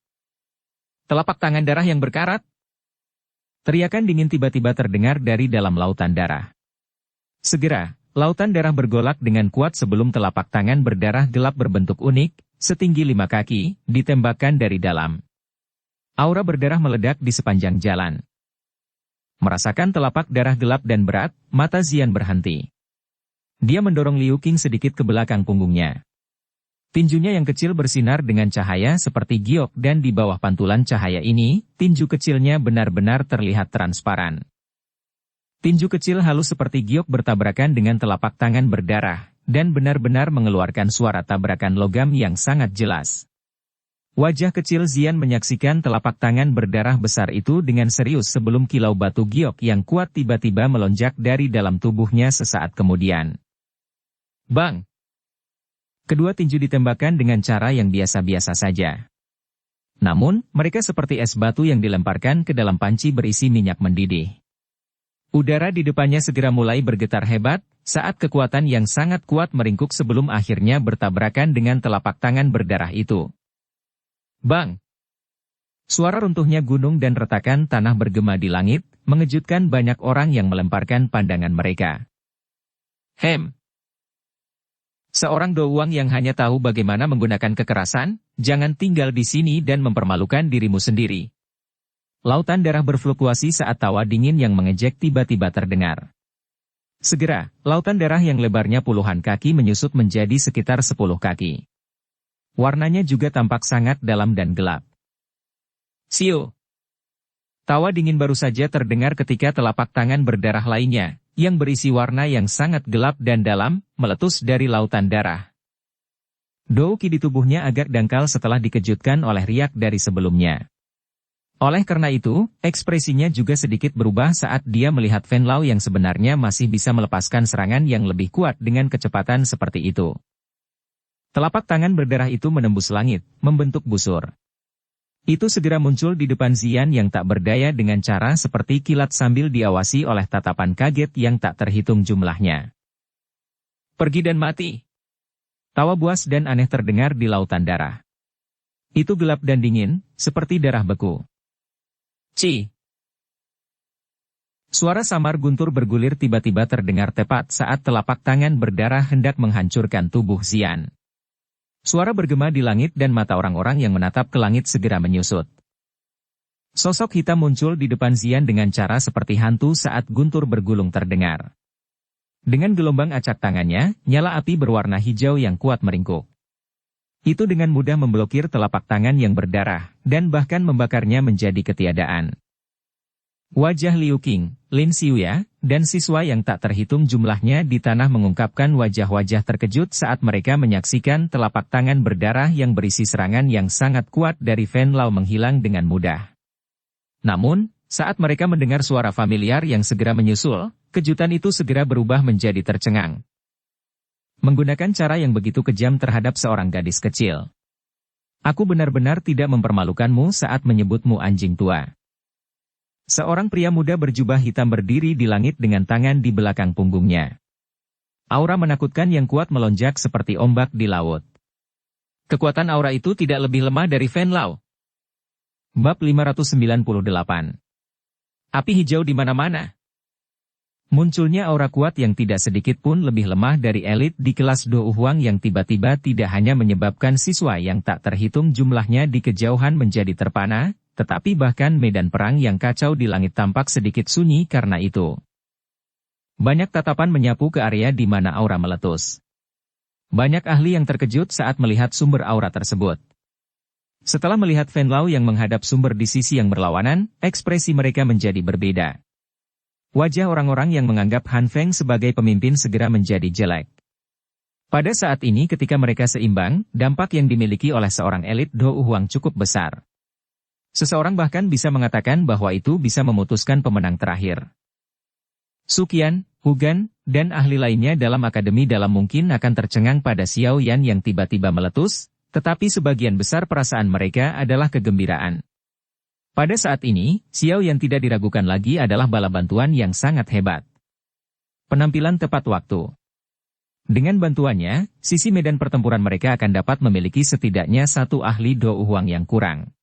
Telapak tangan darah yang berkarat. Teriakan dingin tiba-tiba terdengar dari dalam lautan darah. Segera, lautan darah bergolak dengan kuat sebelum telapak tangan berdarah gelap berbentuk unik, setinggi 5 kaki, ditembakkan dari dalam. Aura berdarah meledak di sepanjang jalan. Merasakan telapak darah gelap dan berat, mata Ziyan berhenti. Dia mendorong Liu Qing sedikit ke belakang punggungnya. Tinjunya yang kecil bersinar dengan cahaya seperti giok dan di bawah pantulan cahaya ini, tinju kecilnya benar-benar terlihat transparan. Tinju kecil halus seperti giok bertabrakan dengan telapak tangan berdarah, dan benar-benar mengeluarkan suara tabrakan logam yang sangat jelas. Wajah kecil Ziyan menyaksikan telapak tangan berdarah besar itu dengan serius sebelum kilau batu giok yang kuat tiba-tiba melonjak dari dalam tubuhnya sesaat kemudian. Bang! Kedua tinju ditembakkan dengan cara yang biasa-biasa saja. Namun, mereka seperti es batu yang dilemparkan ke dalam panci berisi minyak mendidih. Udara di depannya segera mulai bergetar hebat, saat kekuatan yang sangat kuat meringkuk sebelum akhirnya bertabrakan dengan telapak tangan berdarah itu. Bang! Suara runtuhnya gunung dan retakan tanah bergema di langit, mengejutkan banyak orang yang melemparkan pandangan mereka. Hem! Seorang doang yang hanya tahu bagaimana menggunakan kekerasan, jangan tinggal di sini dan mempermalukan dirimu sendiri. Lautan darah berfluktuasi saat tawa dingin yang mengejek tiba-tiba terdengar. Segera, lautan darah yang lebarnya puluhan kaki menyusut menjadi sekitar 10 kaki. Warnanya juga tampak sangat dalam dan gelap. Siu! Tawa dingin baru saja terdengar ketika telapak tangan berdarah lainnya, yang berisi warna yang sangat gelap dan dalam, meletus dari lautan darah. Douki di tubuhnya agak dangkal setelah dikejutkan oleh riak dari sebelumnya. Oleh karena itu, ekspresinya juga sedikit berubah saat dia melihat Fen Lao yang sebenarnya masih bisa melepaskan serangan yang lebih kuat dengan kecepatan seperti itu. Telapak tangan berdarah itu menembus langit, membentuk busur. Itu segera muncul di depan Zian yang tak berdaya dengan cara seperti kilat sambil diawasi oleh tatapan kaget yang tak terhitung jumlahnya. Pergi dan mati. Tawa buas dan aneh terdengar di lautan darah. Itu gelap dan dingin, seperti darah beku. Ci! Suara samar guntur bergulir tiba-tiba terdengar tepat saat telapak tangan berdarah hendak menghancurkan tubuh Zian. Suara bergema di langit dan mata orang-orang yang menatap ke langit segera menyusut. Sosok hitam muncul di depan Zian dengan cara seperti hantu saat guntur bergulung terdengar. Dengan gelombang acak tangannya, nyala api berwarna hijau yang kuat meringkuk. Itu dengan mudah memblokir telapak tangan yang berdarah, dan bahkan membakarnya menjadi ketiadaan. Wajah Liu Qing, Lin Xiuya, dan siswa yang tak terhitung jumlahnya di tanah mengungkapkan wajah-wajah terkejut saat mereka menyaksikan telapak tangan berdarah yang berisi serangan yang sangat kuat dari Fen Lao menghilang dengan mudah. Namun, saat mereka mendengar suara familiar yang segera menyusul, kejutan itu segera berubah menjadi tercengang. Menggunakan cara yang begitu kejam terhadap seorang gadis kecil. Aku benar-benar tidak mempermalukanmu saat menyebutmu anjing tua. Seorang pria muda berjubah hitam berdiri di langit dengan tangan di belakang punggungnya. Aura menakutkan yang kuat melonjak seperti ombak di laut. Kekuatan aura itu tidak lebih lemah dari Fen Lao. Bab 598. Api hijau di mana-mana. Munculnya aura kuat yang tidak sedikit pun lebih lemah dari elit di kelas Dou Huang yang tiba-tiba tidak hanya menyebabkan siswa yang tak terhitung jumlahnya di kejauhan menjadi terpana, tetapi bahkan medan perang yang kacau di langit tampak sedikit sunyi karena itu. Banyak tatapan menyapu ke area di mana aura meletus. Banyak ahli yang terkejut saat melihat sumber aura tersebut. Setelah melihat Fen Lao yang menghadap sumber di sisi yang berlawanan, ekspresi mereka menjadi berbeda. Wajah orang-orang yang menganggap Han Feng sebagai pemimpin segera menjadi jelek. Pada saat ini ketika mereka seimbang, dampak yang dimiliki oleh seorang elit Dou Huang cukup besar. Seseorang bahkan bisa mengatakan bahwa itu bisa memutuskan pemenang terakhir. Sukian, Hugan, dan ahli lainnya dalam akademi dalam mungkin akan tercengang pada Xiao Yan yang tiba-tiba meletus, tetapi sebagian besar perasaan mereka adalah kegembiraan. Pada saat ini, Xiao Yan tidak diragukan lagi adalah bala bantuan yang sangat hebat. Penampilan tepat waktu. Dengan bantuannya, sisi medan pertempuran mereka akan dapat memiliki setidaknya satu ahli Dou Huang yang kurang.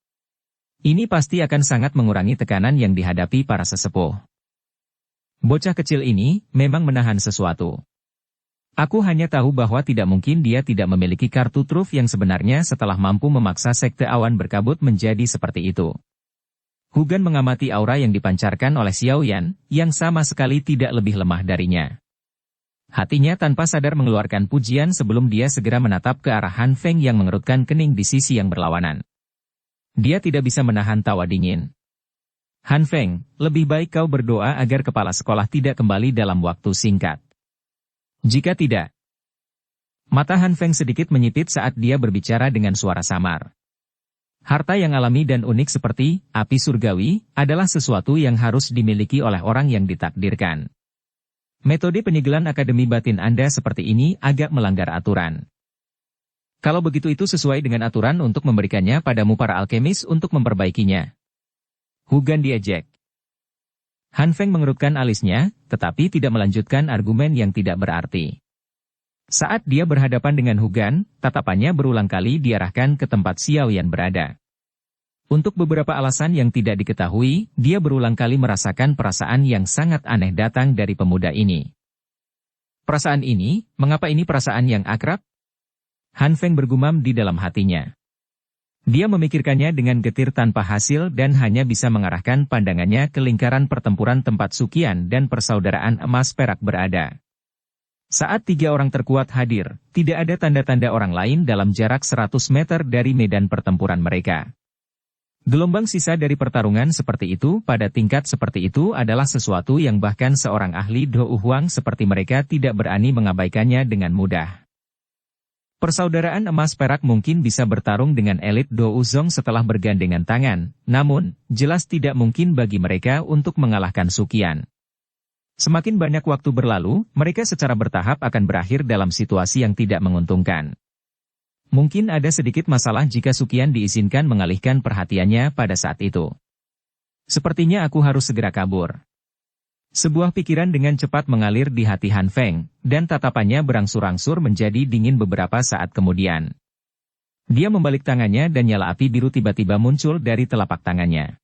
Ini pasti akan sangat mengurangi tekanan yang dihadapi para sesepuh. Bocah kecil ini memang menahan sesuatu. Aku hanya tahu bahwa tidak mungkin dia tidak memiliki kartu truf yang sebenarnya setelah mampu memaksa sekte awan berkabut menjadi seperti itu. Hugan mengamati aura yang dipancarkan oleh Xiao Yan, yang sama sekali tidak lebih lemah darinya. Hatinya tanpa sadar mengeluarkan pujian sebelum dia segera menatap ke arah Han Feng yang mengerutkan kening di sisi yang berlawanan. Dia tidak bisa menahan tawa dingin. Han Feng, lebih baik kau berdoa agar kepala sekolah tidak kembali dalam waktu singkat. Jika tidak, mata Han Feng sedikit menyipit saat dia berbicara dengan suara samar. Harta yang alami dan unik seperti api surgawi adalah sesuatu yang harus dimiliki oleh orang yang ditakdirkan. Metode penyegelan Akademi Batin Anda seperti ini agak melanggar aturan. Kalau begitu itu sesuai dengan aturan untuk memberikannya padamu para alkemis untuk memperbaikinya. Hu Gan diejek. Han Feng mengerutkan alisnya, tetapi tidak melanjutkan argumen yang tidak berarti. Saat dia berhadapan dengan Hu Gan, tatapannya berulang kali diarahkan ke tempat Xiao Yan berada. Untuk beberapa alasan yang tidak diketahui, dia berulang kali merasakan perasaan yang sangat aneh datang dari pemuda ini. Perasaan ini, mengapa ini perasaan yang akrab? Han Feng bergumam di dalam hatinya. Dia memikirkannya dengan getir tanpa hasil dan hanya bisa mengarahkan pandangannya ke lingkaran pertempuran tempat Suqian dan persaudaraan emas perak berada. Saat 3 orang terkuat hadir, tidak ada tanda-tanda orang lain dalam jarak 100 meter dari medan pertempuran mereka. Gelombang sisa dari pertarungan seperti itu pada tingkat seperti itu adalah sesuatu yang bahkan seorang ahli Dou Huang seperti mereka tidak berani mengabaikannya dengan mudah. Persaudaraan emas perak mungkin bisa bertarung dengan elit Dou Zong setelah bergandengan tangan, namun, jelas tidak mungkin bagi mereka untuk mengalahkan Suqian. Semakin banyak waktu berlalu, mereka secara bertahap akan berakhir dalam situasi yang tidak menguntungkan. Mungkin ada sedikit masalah jika Suqian diizinkan mengalihkan perhatiannya pada saat itu. Sepertinya aku harus segera kabur. Sebuah pikiran dengan cepat mengalir di hati Han Feng, dan tatapannya berangsur-angsur menjadi dingin beberapa saat kemudian. Dia membalik tangannya dan nyala api biru tiba-tiba muncul dari telapak tangannya.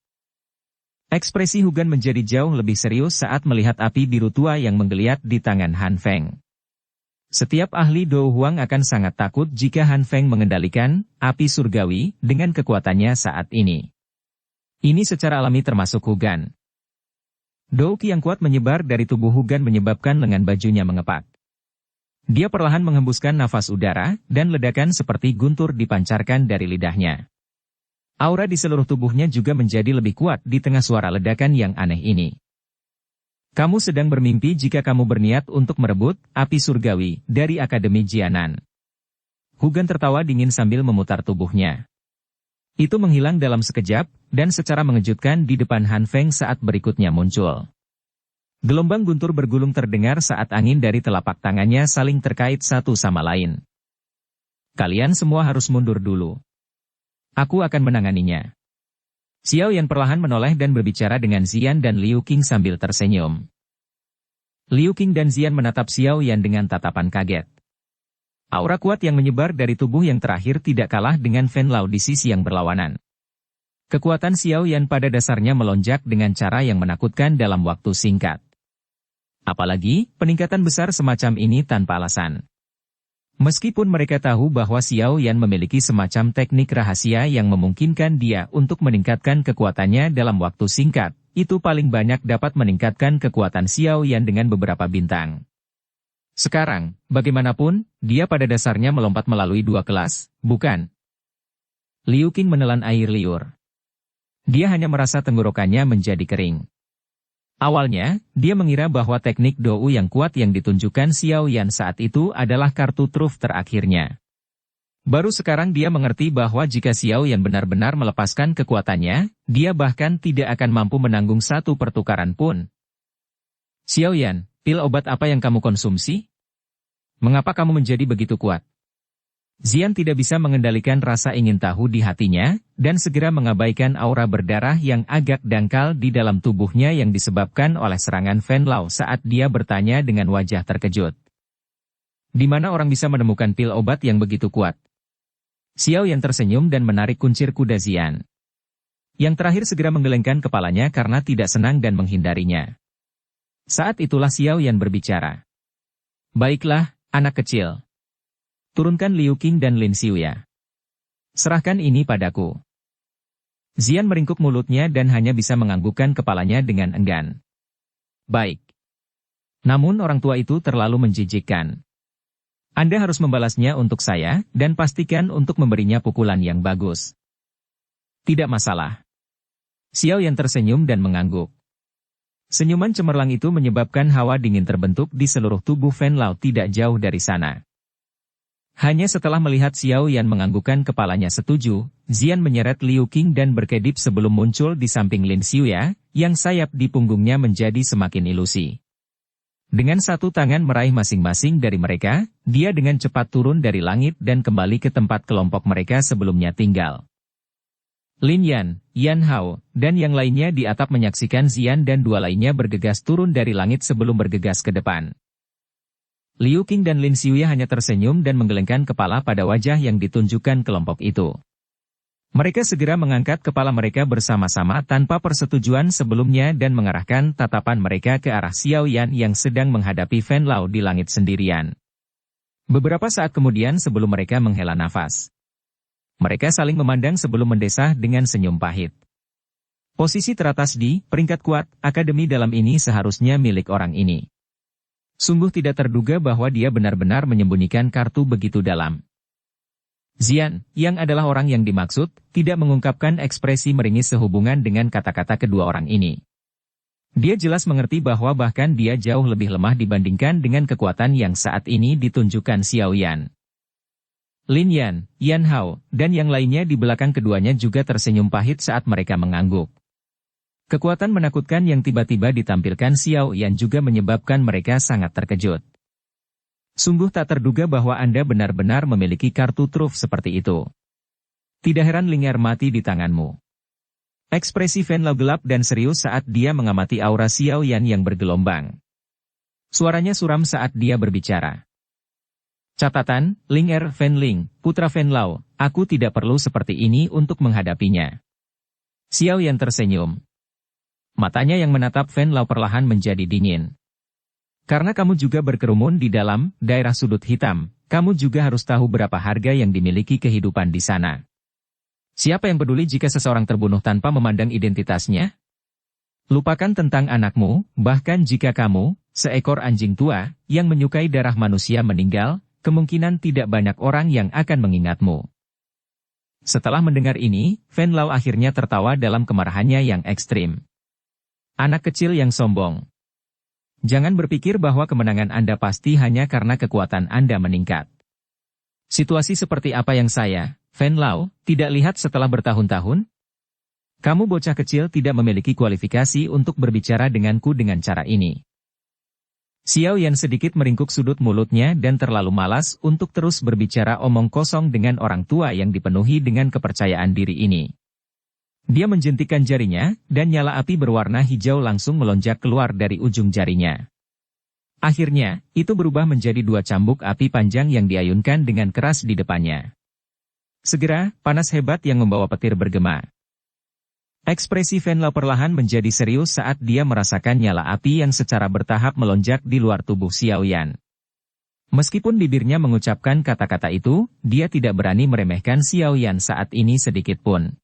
Ekspresi Hu Gan menjadi jauh lebih serius saat melihat api biru tua yang menggeliat di tangan Han Feng. Setiap ahli Dou Huang akan sangat takut jika Han Feng mengendalikan api surgawi dengan kekuatannya saat ini. Ini secara alami termasuk Hu Gan. Dou Qi yang kuat menyebar dari tubuh Hu Gan menyebabkan lengan bajunya mengepak. Dia perlahan menghembuskan nafas udara, dan ledakan seperti guntur dipancarkan dari lidahnya. Aura di seluruh tubuhnya juga menjadi lebih kuat di tengah suara ledakan yang aneh ini. Kamu sedang bermimpi jika kamu berniat untuk merebut api surgawi dari Akademi Jianan. Hu Gan tertawa dingin sambil memutar tubuhnya. Itu menghilang dalam sekejap, dan secara mengejutkan di depan Han Feng saat berikutnya muncul. Gelombang guntur bergulung terdengar saat angin dari telapak tangannya saling terkait satu sama lain. Kalian semua harus mundur dulu. Aku akan menanganinya. Xiao Yan perlahan menoleh dan berbicara dengan Zian dan Liu Qing sambil tersenyum. Liu Qing dan Zian menatap Xiao Yan dengan tatapan kaget. Aura kuat yang menyebar dari tubuh yang terakhir tidak kalah dengan Fen Lao di sisi yang berlawanan. Kekuatan Xiao Yan pada dasarnya melonjak dengan cara yang menakutkan dalam waktu singkat. Apalagi, peningkatan besar semacam ini tanpa alasan. Meskipun mereka tahu bahwa Xiao Yan memiliki semacam teknik rahasia yang memungkinkan dia untuk meningkatkan kekuatannya dalam waktu singkat, itu paling banyak dapat meningkatkan kekuatan Xiao Yan dengan beberapa bintang. Sekarang, bagaimanapun, dia pada dasarnya melompat melalui 2 kelas, bukan? Liu Qing menelan air liur. Dia hanya merasa tenggorokannya menjadi kering. Awalnya, dia mengira bahwa teknik Dou yang kuat yang ditunjukkan Xiao Yan saat itu adalah kartu truf terakhirnya. Baru sekarang dia mengerti bahwa jika Xiao Yan benar-benar melepaskan kekuatannya, dia bahkan tidak akan mampu menanggung satu pertukaran pun. Xiao Yan, pil obat apa yang kamu konsumsi? Mengapa kamu menjadi begitu kuat? Zian tidak bisa mengendalikan rasa ingin tahu di hatinya, dan segera mengabaikan aura berdarah yang agak dangkal di dalam tubuhnya yang disebabkan oleh serangan Fen Lao saat dia bertanya dengan wajah terkejut. Di mana orang bisa menemukan pil obat yang begitu kuat? Xiao Yan tersenyum dan menarik kuncir kuda Zian. Yang terakhir segera menggelengkan kepalanya karena tidak senang dan menghindarinya. Saat itulah Xiao Yan berbicara. Baiklah, anak kecil. Turunkan Liu Qing dan Lin Xiuya. Serahkan ini padaku. Zian meringkuk mulutnya dan hanya bisa menganggukkan kepalanya dengan enggan. Baik. Namun orang tua itu terlalu menjijikkan. Anda harus membalasnya untuk saya, dan pastikan untuk memberinya pukulan yang bagus. Tidak masalah. Xiao Yan tersenyum dan mengangguk. Senyuman cemerlang itu menyebabkan hawa dingin terbentuk di seluruh tubuh Fen Lao tidak jauh dari sana. Hanya setelah melihat Xiao Yan menganggukkan kepalanya setuju, Zian menyeret Liu Qing dan berkedip sebelum muncul di samping Lin Xiuya, yang sayap di punggungnya menjadi semakin ilusi. Dengan satu tangan meraih masing-masing dari mereka, dia dengan cepat turun dari langit dan kembali ke tempat kelompok mereka sebelumnya tinggal. Lin Yan, Yan Hao, dan yang lainnya di atap menyaksikan Xian dan dua lainnya bergegas turun dari langit sebelum bergegas ke depan. Liu Qing dan Lin Xiuya hanya tersenyum dan menggelengkan kepala pada wajah yang ditunjukkan kelompok itu. Mereka segera mengangkat kepala mereka bersama-sama tanpa persetujuan sebelumnya dan mengarahkan tatapan mereka ke arah Xiao Yan yang sedang menghadapi Fen Lao di langit sendirian. Beberapa saat kemudian sebelum mereka menghela nafas, mereka saling memandang sebelum mendesah dengan senyum pahit. Posisi teratas di peringkat kuat akademi dalam ini seharusnya milik orang ini. Sungguh tidak terduga bahwa dia benar-benar menyembunyikan kartu begitu dalam. Xian, yang adalah orang yang dimaksud, tidak mengungkapkan ekspresi meringis sehubungan dengan kata-kata kedua orang ini. Dia jelas mengerti bahwa bahkan dia jauh lebih lemah dibandingkan dengan kekuatan yang saat ini ditunjukkan Xiao Yan. Lin Yan, Yan Hao, dan yang lainnya di belakang keduanya juga tersenyum pahit saat mereka mengangguk. Kekuatan menakutkan yang tiba-tiba ditampilkan Xiao Yan juga menyebabkan mereka sangat terkejut. Sungguh tak terduga bahwa Anda benar-benar memiliki kartu truf seperti itu. Tidak heran Ling'er mati di tanganmu. Ekspresi Fen Lao gelap dan serius saat dia mengamati aura Xiao Yan yang bergelombang. Suaranya suram saat dia berbicara. Catatan, Ling'er Fen Ling, putra Fen Lao, aku tidak perlu seperti ini untuk menghadapinya. Xiao Yan tersenyum. Matanya yang menatap Fen Lao perlahan menjadi dingin. Karena kamu juga berkerumun di dalam daerah sudut hitam, kamu juga harus tahu berapa harga yang dimiliki kehidupan di sana. Siapa yang peduli jika seseorang terbunuh tanpa memandang identitasnya? Lupakan tentang anakmu, bahkan jika kamu, seekor anjing tua, yang menyukai darah manusia meninggal, kemungkinan tidak banyak orang yang akan mengingatmu. Setelah mendengar ini, Fen Lao akhirnya tertawa dalam kemarahannya yang ekstrim. Anak kecil yang sombong. Jangan berpikir bahwa kemenangan Anda pasti hanya karena kekuatan Anda meningkat. Situasi seperti apa yang saya, Fen Lao, tidak lihat setelah bertahun-tahun? Kamu bocah kecil tidak memiliki kualifikasi untuk berbicara denganku dengan cara ini. Xiao Yan sedikit meringkuk sudut mulutnya dan terlalu malas untuk terus berbicara omong kosong dengan orang tua yang dipenuhi dengan kepercayaan diri ini. Dia menjentikkan jarinya, dan nyala api berwarna hijau langsung melonjak keluar dari ujung jarinya. Akhirnya, itu berubah menjadi dua cambuk api panjang yang diayunkan dengan keras di depannya. Segera, panas hebat yang membawa petir bergema. Ekspresi Fen Lao perlahan menjadi serius saat dia merasakan nyala api yang secara bertahap melonjak di luar tubuh Xiao Yan. Meskipun bibirnya mengucapkan kata-kata itu, dia tidak berani meremehkan Xiao Yan saat ini sedikit pun.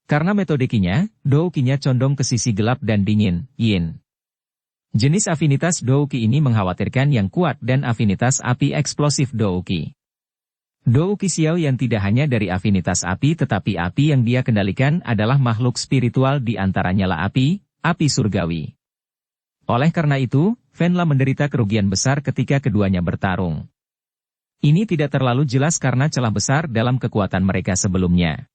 Karena metode Qi-nya, Dou Qi-nya condong ke sisi gelap dan dingin, Yin. Jenis afinitas Dou Qi ini mengkhawatirkan yang kuat dan afinitas api eksplosif Dou Qi. Dou Qi Xiao yang tidak hanya dari afinitas api tetapi api yang dia kendalikan adalah makhluk spiritual di antara nyala api surgawi. Oleh karena itu, Fen Lao menderita kerugian besar ketika keduanya bertarung. Ini tidak terlalu jelas karena celah besar dalam kekuatan mereka sebelumnya.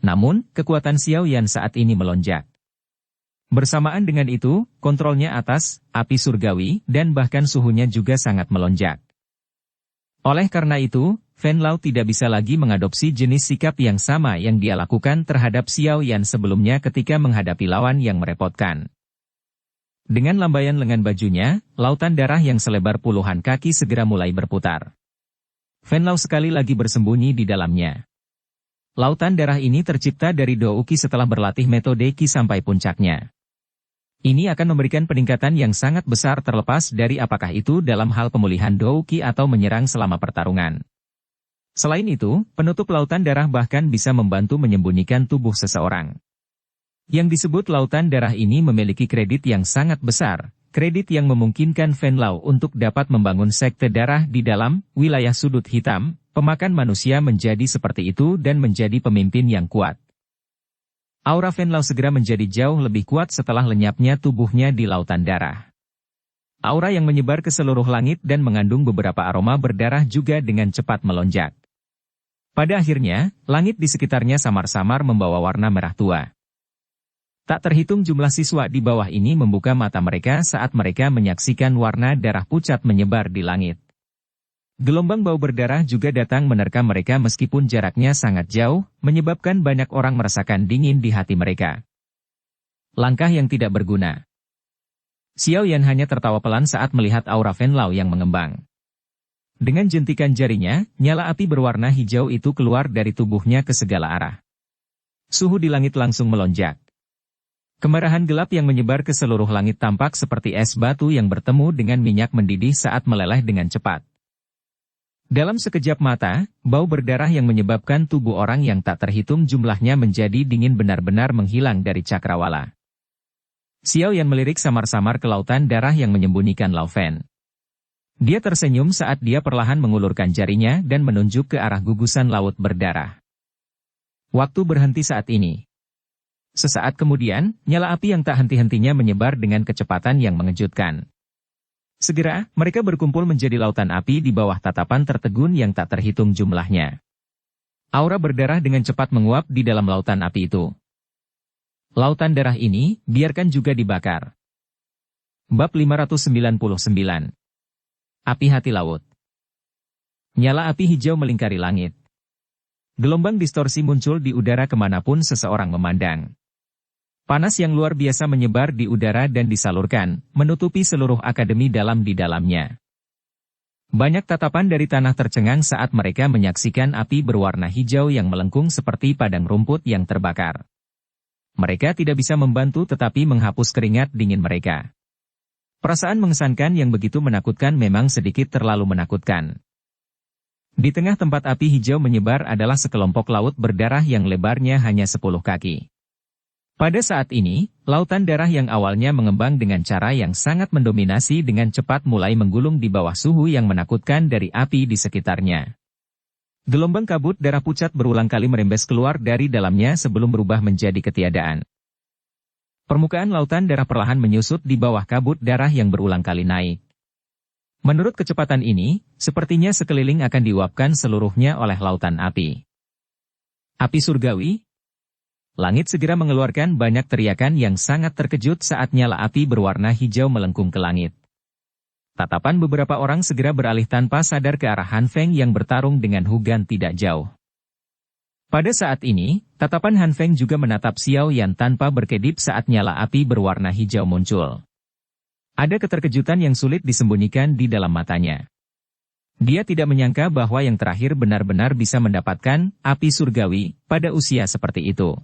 Namun, kekuatan Xiao Yan saat ini melonjak. Bersamaan dengan itu, kontrolnya atas api surgawi dan bahkan suhunya juga sangat melonjak. Oleh karena itu, Fen Lao tidak bisa lagi mengadopsi jenis sikap yang sama yang dia lakukan terhadap Xiao Yan sebelumnya ketika menghadapi lawan yang merepotkan. Dengan lambaian lengan bajunya, lautan darah yang selebar puluhan kaki segera mulai berputar. Fen Lao sekali lagi bersembunyi di dalamnya. Lautan darah ini tercipta dari Dou Qi setelah berlatih metode Qi sampai puncaknya. Ini akan memberikan peningkatan yang sangat besar terlepas dari apakah itu dalam hal pemulihan Dou Qi atau menyerang selama pertarungan. Selain itu, penutup lautan darah bahkan bisa membantu menyembunyikan tubuh seseorang. Yang disebut lautan darah ini memiliki kredit yang sangat besar, kredit yang memungkinkan Fen Lao untuk dapat membangun sekte darah di dalam wilayah sudut hitam. Pemakan manusia menjadi seperti itu dan menjadi pemimpin yang kuat. Aura Fen Lao segera menjadi jauh lebih kuat setelah lenyapnya tubuhnya di lautan darah. Aura yang menyebar ke seluruh langit dan mengandung beberapa aroma berdarah juga dengan cepat melonjak. Pada akhirnya, langit di sekitarnya samar-samar membawa warna merah tua. Tak terhitung jumlah siswa di bawah ini membuka mata mereka saat mereka menyaksikan warna darah pucat menyebar di langit. Gelombang bau berdarah juga datang menerkam mereka meskipun jaraknya sangat jauh, menyebabkan banyak orang merasakan dingin di hati mereka. Langkah yang tidak berguna. Xiao Yan hanya tertawa pelan saat melihat aura Venlao yang mengembang. Dengan jentikan jarinya, nyala api berwarna hijau itu keluar dari tubuhnya ke segala arah. Suhu di langit langsung melonjak. Kemerahan gelap yang menyebar ke seluruh langit tampak seperti es batu yang bertemu dengan minyak mendidih saat meleleh dengan cepat. Dalam sekejap mata, bau berdarah yang menyebabkan tubuh orang yang tak terhitung jumlahnya menjadi dingin benar-benar menghilang dari cakrawala. Xiao Yan melirik samar-samar ke lautan darah yang menyembunyikan Lao Fen. Dia tersenyum saat dia perlahan mengulurkan jarinya dan menunjuk ke arah gugusan laut berdarah. Waktu berhenti saat ini. Sesaat kemudian, nyala api yang tak henti-hentinya menyebar dengan kecepatan yang mengejutkan. Segera, mereka berkumpul menjadi lautan api di bawah tatapan tertegun yang tak terhitung jumlahnya. Aura berdarah dengan cepat menguap di dalam lautan api itu. Lautan darah ini, biarkan juga dibakar. Bab 599. Api hati laut. Nyala api hijau melingkari langit. Gelombang distorsi muncul di udara kemanapun seseorang memandang. Panas yang luar biasa menyebar di udara dan disalurkan, menutupi seluruh akademi dalam di dalamnya. Banyak tatapan dari tanah tercengang saat mereka menyaksikan api berwarna hijau yang melengkung seperti padang rumput yang terbakar. Mereka tidak bisa membantu tetapi menghapus keringat dingin mereka. Perasaan mengesankan yang begitu menakutkan memang sedikit terlalu menakutkan. Di tengah tempat api hijau menyebar adalah sekelompok laut berdarah yang lebarnya hanya 10 kaki. Pada saat ini, lautan darah yang awalnya mengembang dengan cara yang sangat mendominasi dengan cepat mulai menggulung di bawah suhu yang menakutkan dari api di sekitarnya. Gelombang kabut darah pucat berulang kali merembes keluar dari dalamnya sebelum berubah menjadi ketiadaan. Permukaan lautan darah perlahan menyusut di bawah kabut darah yang berulang kali naik. Menurut kecepatan ini, sepertinya sekeliling akan diuapkan seluruhnya oleh lautan api. Api surgawi? Langit segera mengeluarkan banyak teriakan yang sangat terkejut saat nyala api berwarna hijau melengkung ke langit. Tatapan beberapa orang segera beralih tanpa sadar ke arah Han Feng yang bertarung dengan Hu Gan tidak jauh. Pada saat ini, tatapan Han Feng juga menatap Xiao Yan tanpa berkedip saat nyala api berwarna hijau muncul. Ada keterkejutan yang sulit disembunyikan di dalam matanya. Dia tidak menyangka bahwa yang terakhir benar-benar bisa mendapatkan api surgawi pada usia seperti itu.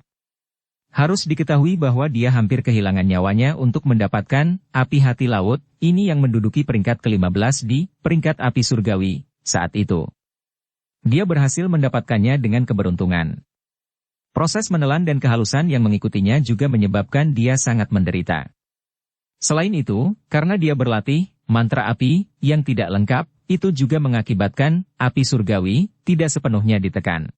Harus diketahui bahwa dia hampir kehilangan nyawanya untuk mendapatkan api hati laut, ini yang menduduki peringkat ke-15 di peringkat api surgawi saat itu. Dia berhasil mendapatkannya dengan keberuntungan. Proses menelan dan kehalusan yang mengikutinya juga menyebabkan dia sangat menderita. Selain itu, karena dia berlatih mantra api yang tidak lengkap, itu juga mengakibatkan api surgawi tidak sepenuhnya ditekan.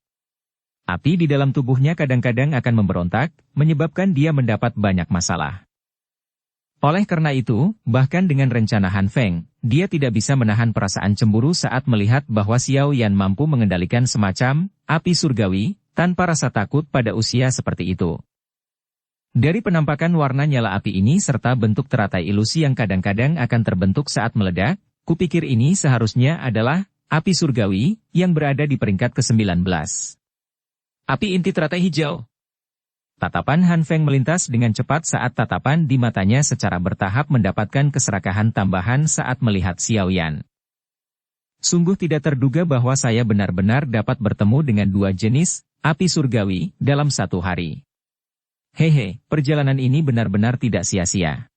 Api di dalam tubuhnya kadang-kadang akan memberontak, menyebabkan dia mendapat banyak masalah. Oleh karena itu, bahkan dengan rencana Han Feng, dia tidak bisa menahan perasaan cemburu saat melihat bahwa Xiao Yan mampu mengendalikan semacam api surgawi tanpa rasa takut pada usia seperti itu. Dari penampakan warna nyala api ini serta bentuk teratai ilusi yang kadang-kadang akan terbentuk saat meledak, kupikir ini seharusnya adalah api surgawi yang berada di peringkat ke-19. Api inti teratai hijau. Tatapan Han Feng melintas dengan cepat saat tatapan di matanya secara bertahap mendapatkan keserakahan tambahan saat melihat Xiao Yan. Sungguh tidak terduga bahwa saya benar-benar dapat bertemu dengan dua jenis api surgawi dalam satu hari. Hehe, perjalanan ini benar-benar tidak sia-sia.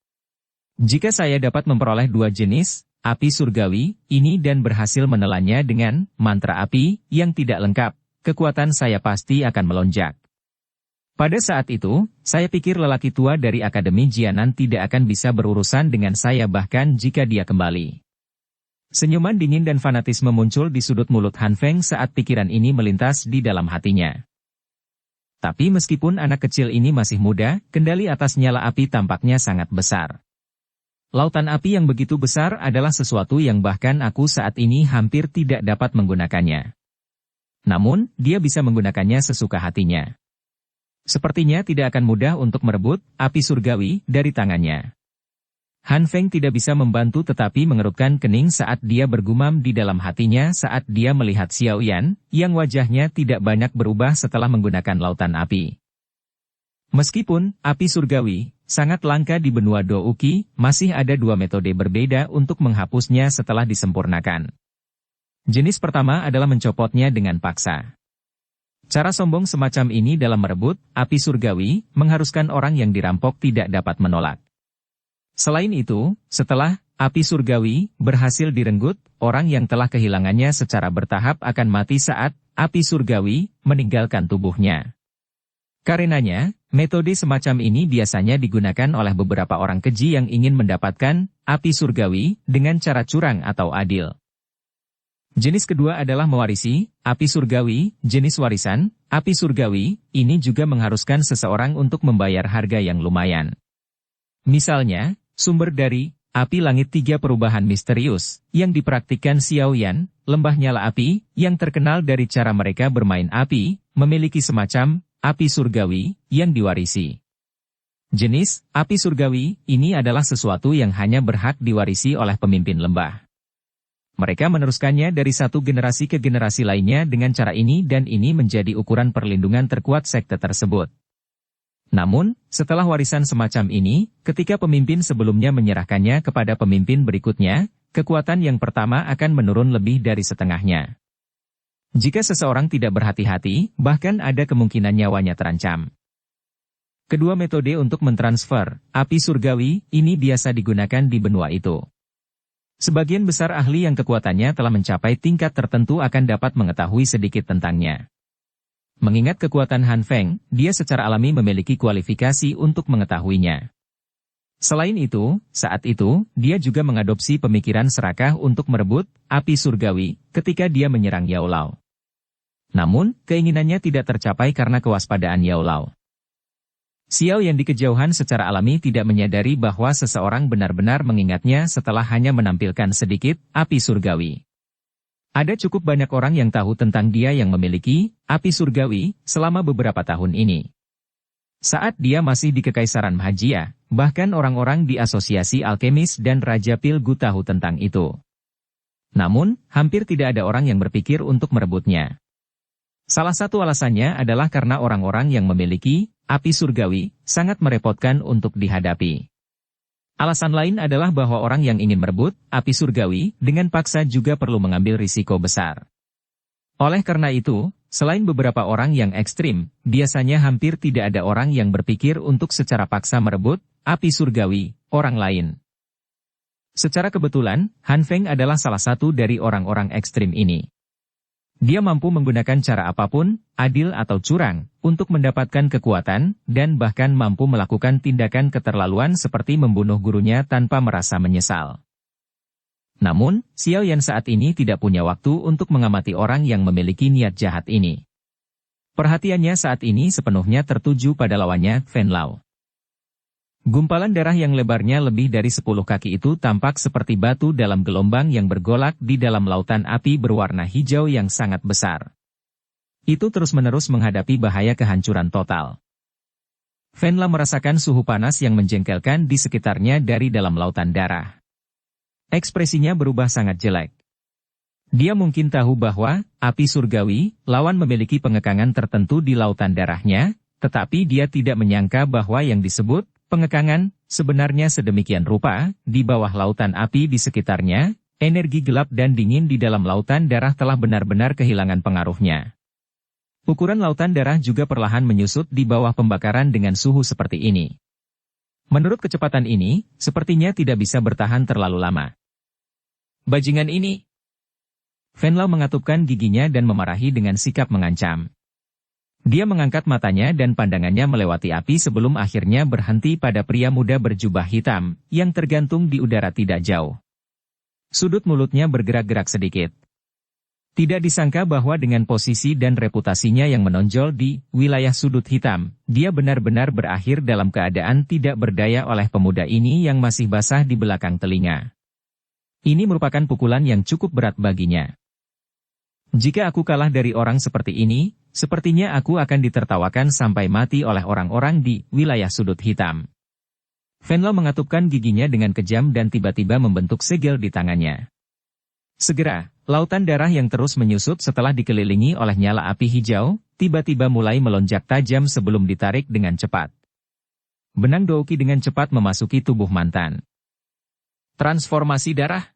Jika saya dapat memperoleh dua jenis api surgawi ini dan berhasil menelannya dengan mantra api yang tidak lengkap, kekuatan saya pasti akan melonjak. Pada saat itu, saya pikir lelaki tua dari Akademi Jianan tidak akan bisa berurusan dengan saya bahkan jika dia kembali. Senyuman dingin dan fanatisme muncul di sudut mulut Han Feng saat pikiran ini melintas di dalam hatinya. Tapi meskipun anak kecil ini masih muda, kendali atas nyala api tampaknya sangat besar. Lautan api yang begitu besar adalah sesuatu yang bahkan aku saat ini hampir tidak dapat menggunakannya. Namun, dia bisa menggunakannya sesuka hatinya. Sepertinya tidak akan mudah untuk merebut api surgawi dari tangannya. Han Feng tidak bisa membantu tetapi mengerutkan kening saat dia bergumam di dalam hatinya saat dia melihat Xiao Yan, yang wajahnya tidak banyak berubah setelah menggunakan lautan api. Meskipun api surgawi sangat langka di benua Douki, masih ada dua metode berbeda untuk menghapusnya setelah disempurnakan. Jenis pertama adalah mencopotnya dengan paksa. Cara sombong semacam ini dalam merebut api surgawi mengharuskan orang yang dirampok tidak dapat menolak. Selain itu, setelah api surgawi berhasil direnggut, orang yang telah kehilangannya secara bertahap akan mati saat api surgawi meninggalkan tubuhnya. Karenanya, metode semacam ini biasanya digunakan oleh beberapa orang keji yang ingin mendapatkan api surgawi dengan cara curang atau adil. Jenis kedua adalah mewarisi api surgawi. Jenis warisan api surgawi ini juga mengharuskan seseorang untuk membayar harga yang lumayan. Misalnya, sumber dari api langit tiga perubahan misterius yang dipraktikkan Xiao Yan, lembah nyala api, yang terkenal dari cara mereka bermain api, memiliki semacam api surgawi yang diwarisi. Jenis api surgawi ini adalah sesuatu yang hanya berhak diwarisi oleh pemimpin lembah. Mereka meneruskannya dari satu generasi ke generasi lainnya dengan cara ini dan ini menjadi ukuran perlindungan terkuat sekte tersebut. Namun, setelah warisan semacam ini, ketika pemimpin sebelumnya menyerahkannya kepada pemimpin berikutnya, kekuatan yang pertama akan menurun lebih dari setengahnya. Jika seseorang tidak berhati-hati, bahkan ada kemungkinan nyawanya terancam. Kedua metode untuk mentransfer api surgawi ini biasa digunakan di benua itu. Sebagian besar ahli yang kekuatannya telah mencapai tingkat tertentu akan dapat mengetahui sedikit tentangnya. Mengingat kekuatan Han Feng, dia secara alami memiliki kualifikasi untuk mengetahuinya. Selain itu, saat itu, dia juga mengadopsi pemikiran serakah untuk merebut api surgawi ketika dia menyerang Yao Lao. Namun, keinginannya tidak tercapai karena kewaspadaan Yao Lao. Xiao Yan di kejauhan secara alami tidak menyadari bahwa seseorang benar-benar mengingatnya setelah hanya menampilkan sedikit api surgawi. Ada cukup banyak orang yang tahu tentang dia yang memiliki api surgawi selama beberapa tahun ini. Saat dia masih di Kekaisaran Mahajia, bahkan orang-orang di Asosiasi Alkemis dan Raja Pilgu tahu tentang itu. Namun, hampir tidak ada orang yang berpikir untuk merebutnya. Salah satu alasannya adalah karena orang-orang yang memiliki api surgawi sangat merepotkan untuk dihadapi. Alasan lain adalah bahwa orang yang ingin merebut api surgawi dengan paksa juga perlu mengambil risiko besar. Oleh karena itu, selain beberapa orang yang ekstrim, biasanya hampir tidak ada orang yang berpikir untuk secara paksa merebut api surgawi orang lain. Secara kebetulan, Han Feng adalah salah satu dari orang-orang ekstrim ini. Dia mampu menggunakan cara apapun, adil atau curang, untuk mendapatkan kekuatan, dan bahkan mampu melakukan tindakan keterlaluan seperti membunuh gurunya tanpa merasa menyesal. Namun, Xiao Yan saat ini tidak punya waktu untuk mengamati orang yang memiliki niat jahat ini. Perhatiannya saat ini sepenuhnya tertuju pada lawannya, Fen Lao. Gumpalan darah yang lebarnya lebih dari 10 kaki itu tampak seperti batu dalam gelombang yang bergolak di dalam lautan api berwarna hijau yang sangat besar. Itu terus-menerus menghadapi bahaya kehancuran total. Fen Lao merasakan suhu panas yang menjengkelkan di sekitarnya dari dalam lautan darah. Ekspresinya berubah sangat jelek. Dia mungkin tahu bahwa api surgawi, lawan memiliki pengekangan tertentu di lautan darahnya, tetapi dia tidak menyangka bahwa yang disebut pengekangan sebenarnya sedemikian rupa. Di bawah lautan api di sekitarnya, energi gelap dan dingin di dalam lautan darah telah benar-benar kehilangan pengaruhnya. Ukuran lautan darah juga perlahan menyusut di bawah pembakaran dengan suhu seperti ini. Menurut kecepatan ini, sepertinya tidak bisa bertahan terlalu lama. Bajingan ini! Fen Lao mengatupkan giginya dan memarahi dengan sikap mengancam. Dia mengangkat matanya dan pandangannya melewati api sebelum akhirnya berhenti pada pria muda berjubah hitam, yang tergantung di udara tidak jauh. Sudut mulutnya bergerak-gerak sedikit. Tidak disangka bahwa dengan posisi dan reputasinya yang menonjol di wilayah sudut hitam, dia benar-benar berakhir dalam keadaan tidak berdaya oleh pemuda ini yang masih basah di belakang telinga. Ini merupakan pukulan yang cukup berat baginya. Jika aku kalah dari orang seperti ini, sepertinya aku akan ditertawakan sampai mati oleh orang-orang di wilayah sudut hitam. Venlo mengatupkan giginya dengan kejam dan tiba-tiba membentuk segel di tangannya. Segera, lautan darah yang terus menyusut setelah dikelilingi oleh nyala api hijau, tiba-tiba mulai melonjak tajam sebelum ditarik dengan cepat. Benang Douki dengan cepat memasuki tubuh mantan. Transformasi darah.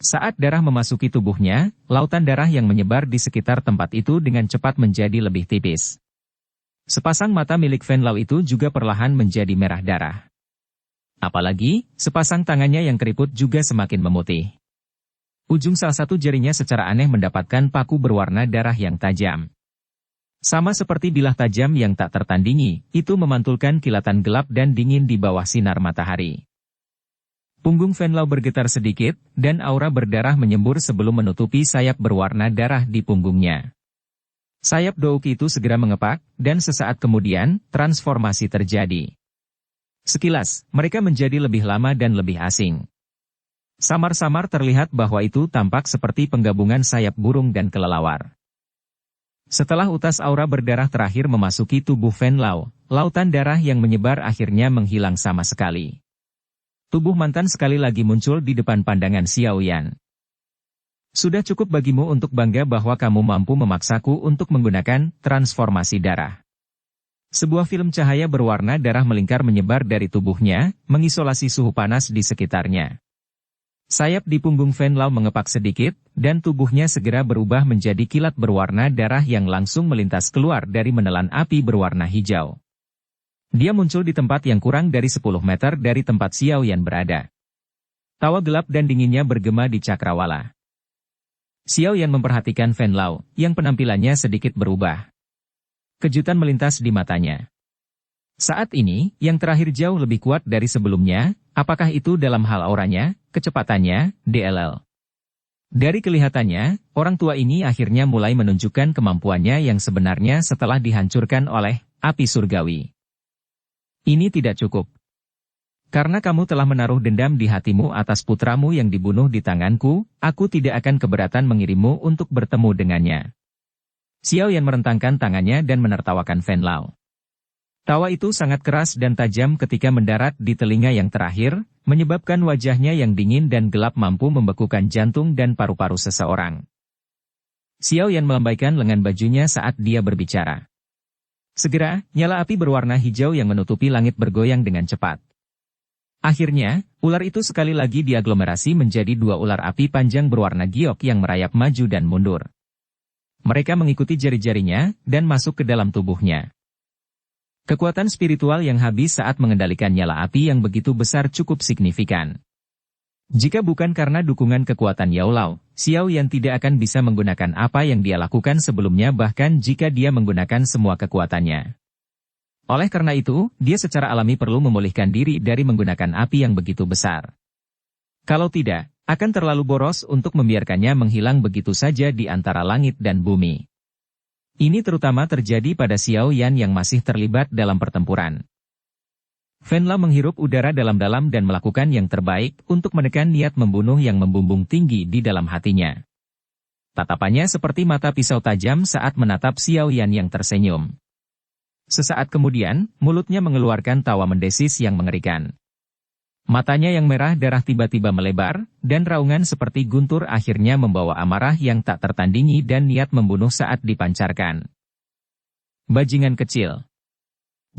Saat darah memasuki tubuhnya, lautan darah yang menyebar di sekitar tempat itu dengan cepat menjadi lebih tipis. Sepasang mata milik Venlo itu juga perlahan menjadi merah darah. Apalagi, sepasang tangannya yang keriput juga semakin memutih. Ujung salah satu jarinya secara aneh mendapatkan paku berwarna darah yang tajam. Sama seperti bilah tajam yang tak tertandingi, itu memantulkan kilatan gelap dan dingin di bawah sinar matahari. Punggung Venlo bergetar sedikit, dan aura berdarah menyembur sebelum menutupi sayap berwarna darah di punggungnya. Sayap Douki itu segera mengepak, dan sesaat kemudian, transformasi terjadi. Sekilas, mereka menjadi lebih lama dan lebih asing. Samar-samar terlihat bahwa itu tampak seperti penggabungan sayap burung dan kelelawar. Setelah utas aura berdarah terakhir memasuki tubuh Venlo, lautan darah yang menyebar akhirnya menghilang sama sekali. Tubuh mantan sekali lagi muncul di depan pandangan Xiao Yan. Sudah cukup bagimu untuk bangga bahwa kamu mampu memaksaku untuk menggunakan transformasi darah. Sebuah film cahaya berwarna darah melingkar menyebar dari tubuhnya, mengisolasi suhu panas di sekitarnya. Sayap di punggung Venlo mengepak sedikit, dan tubuhnya segera berubah menjadi kilat berwarna darah yang langsung melintas keluar dari menelan api berwarna hijau. Dia muncul di tempat yang kurang dari 10 meter dari tempat Xiao Yan berada. Tawa gelap dan dinginnya bergema di cakrawala. Xiao Yan memperhatikan Venlo, yang penampilannya sedikit berubah. Kejutan melintas di matanya. Saat ini, yang terakhir jauh lebih kuat dari sebelumnya, apakah itu dalam hal auranya, kecepatannya, DLL. Dari kelihatannya, orang tua ini akhirnya mulai menunjukkan kemampuannya yang sebenarnya setelah dihancurkan oleh api surgawi. Ini tidak cukup. Karena kamu telah menaruh dendam di hatimu atas putramu yang dibunuh di tanganku, aku tidak akan keberatan mengirimmu untuk bertemu dengannya. Xiao Yan merentangkan tangannya dan menertawakan Venlo. Tawa itu sangat keras dan tajam ketika mendarat di telinga yang terakhir, menyebabkan wajahnya yang dingin dan gelap mampu membekukan jantung dan paru-paru seseorang. Xiao Yan melambaikan lengan bajunya saat dia berbicara. Segera, nyala api berwarna hijau yang menutupi langit bergoyang dengan cepat. Akhirnya, ular itu sekali lagi diaglomerasi menjadi dua ular api panjang berwarna giok yang merayap maju dan mundur. Mereka mengikuti jari-jarinya, dan masuk ke dalam tubuhnya. Kekuatan spiritual yang habis saat mengendalikan nyala api yang begitu besar cukup signifikan. Jika bukan karena dukungan kekuatan Yao Lao, Xiao Yan tidak akan bisa menggunakan apa yang dia lakukan sebelumnya bahkan jika dia menggunakan semua kekuatannya. Oleh karena itu, dia secara alami perlu memulihkan diri dari menggunakan api yang begitu besar. Kalau tidak, akan terlalu boros untuk membiarkannya menghilang begitu saja di antara langit dan bumi. Ini terutama terjadi pada Xiao Yan yang masih terlibat dalam pertempuran. Venlo menghirup udara dalam-dalam dan melakukan yang terbaik untuk menekan niat membunuh yang membumbung tinggi di dalam hatinya. Tatapannya seperti mata pisau tajam saat menatap Xiao Yan yang tersenyum. Sesaat kemudian, mulutnya mengeluarkan tawa mendesis yang mengerikan. Matanya yang merah darah tiba-tiba melebar, dan raungan seperti guntur akhirnya membawa amarah yang tak tertandingi dan niat membunuh saat dipancarkan. Bajingan kecil.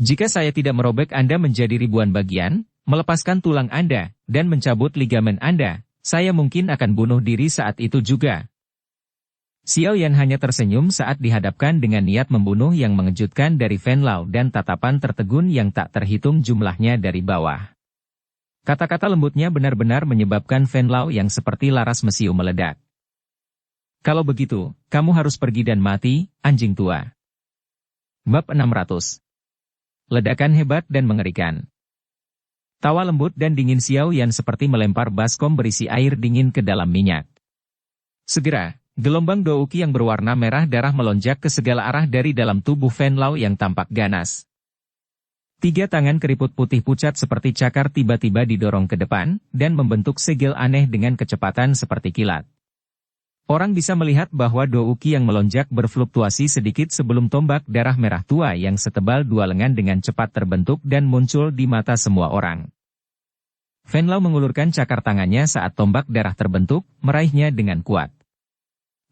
Jika saya tidak merobek Anda menjadi ribuan bagian, melepaskan tulang Anda, dan mencabut ligamen Anda, saya mungkin akan bunuh diri saat itu juga. Xiao Yan hanya tersenyum saat dihadapkan dengan niat membunuh yang mengejutkan dari Venlo dan tatapan tertegun yang tak terhitung jumlahnya dari bawah. Kata-kata lembutnya benar-benar menyebabkan Venlo yang seperti laras mesiu meledak. Kalau begitu, kamu harus pergi dan mati, anjing tua. Bab 600. Ledakan hebat dan mengerikan. Tawa lembut dan dingin Xiao Yan seperti melempar baskom berisi air dingin ke dalam minyak. Segera, gelombang Douki yang berwarna merah darah melonjak ke segala arah dari dalam tubuh Venlo yang tampak ganas. 3 tangan keriput putih pucat seperti cakar tiba-tiba didorong ke depan, dan membentuk segel aneh dengan kecepatan seperti kilat. Orang bisa melihat bahwa Douki yang melonjak berfluktuasi sedikit sebelum tombak darah merah tua yang setebal dua lengan dengan cepat terbentuk dan muncul di mata semua orang. Venlau mengulurkan cakar tangannya saat tombak darah terbentuk, meraihnya dengan kuat.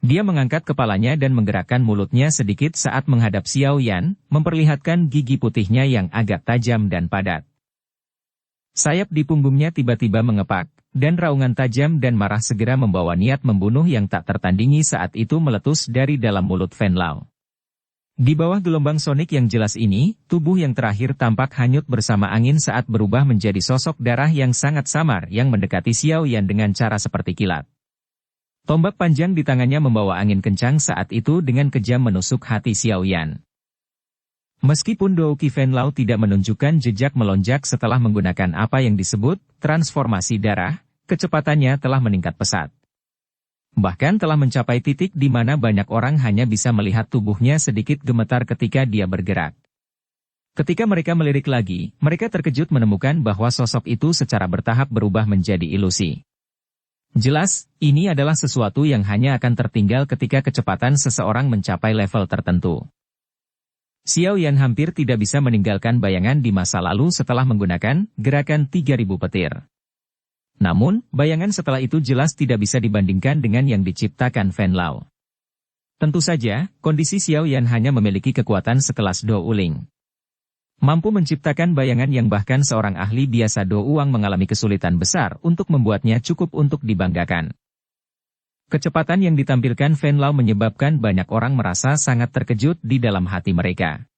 Dia mengangkat kepalanya dan menggerakkan mulutnya sedikit saat menghadap Xiao Yan, memperlihatkan gigi putihnya yang agak tajam dan padat. Sayap di punggungnya tiba-tiba mengepak, dan raungan tajam dan marah segera membawa niat membunuh yang tak tertandingi saat itu meletus dari dalam mulut Venlau. Di bawah gelombang sonik yang jelas ini, tubuh yang terakhir tampak hanyut bersama angin saat berubah menjadi sosok darah yang sangat samar yang mendekati Xiao Yan dengan cara seperti kilat. Tombak panjang di tangannya membawa angin kencang saat itu dengan kejam menusuk hati Xiao Yan. Meskipun Douki Venlau tidak menunjukkan jejak melonjak setelah menggunakan apa yang disebut transformasi darah, kecepatannya telah meningkat pesat. Bahkan telah mencapai titik di mana banyak orang hanya bisa melihat tubuhnya sedikit gemetar ketika dia bergerak. Ketika mereka melirik lagi, mereka terkejut menemukan bahwa sosok itu secara bertahap berubah menjadi ilusi. Jelas, ini adalah sesuatu yang hanya akan tertinggal ketika kecepatan seseorang mencapai level tertentu. Xiao Yan hampir tidak bisa meninggalkan bayangan di masa lalu setelah menggunakan gerakan 3000 petir. Namun, bayangan setelah itu jelas tidak bisa dibandingkan dengan yang diciptakan Venlau. Tentu saja, kondisi Xiao Yan hanya memiliki kekuatan sekelas Do Uling. Mampu menciptakan bayangan yang bahkan seorang ahli biasa Do Uang mengalami kesulitan besar untuk membuatnya cukup untuk dibanggakan. Kecepatan yang ditampilkan Venlau menyebabkan banyak orang merasa sangat terkejut di dalam hati mereka.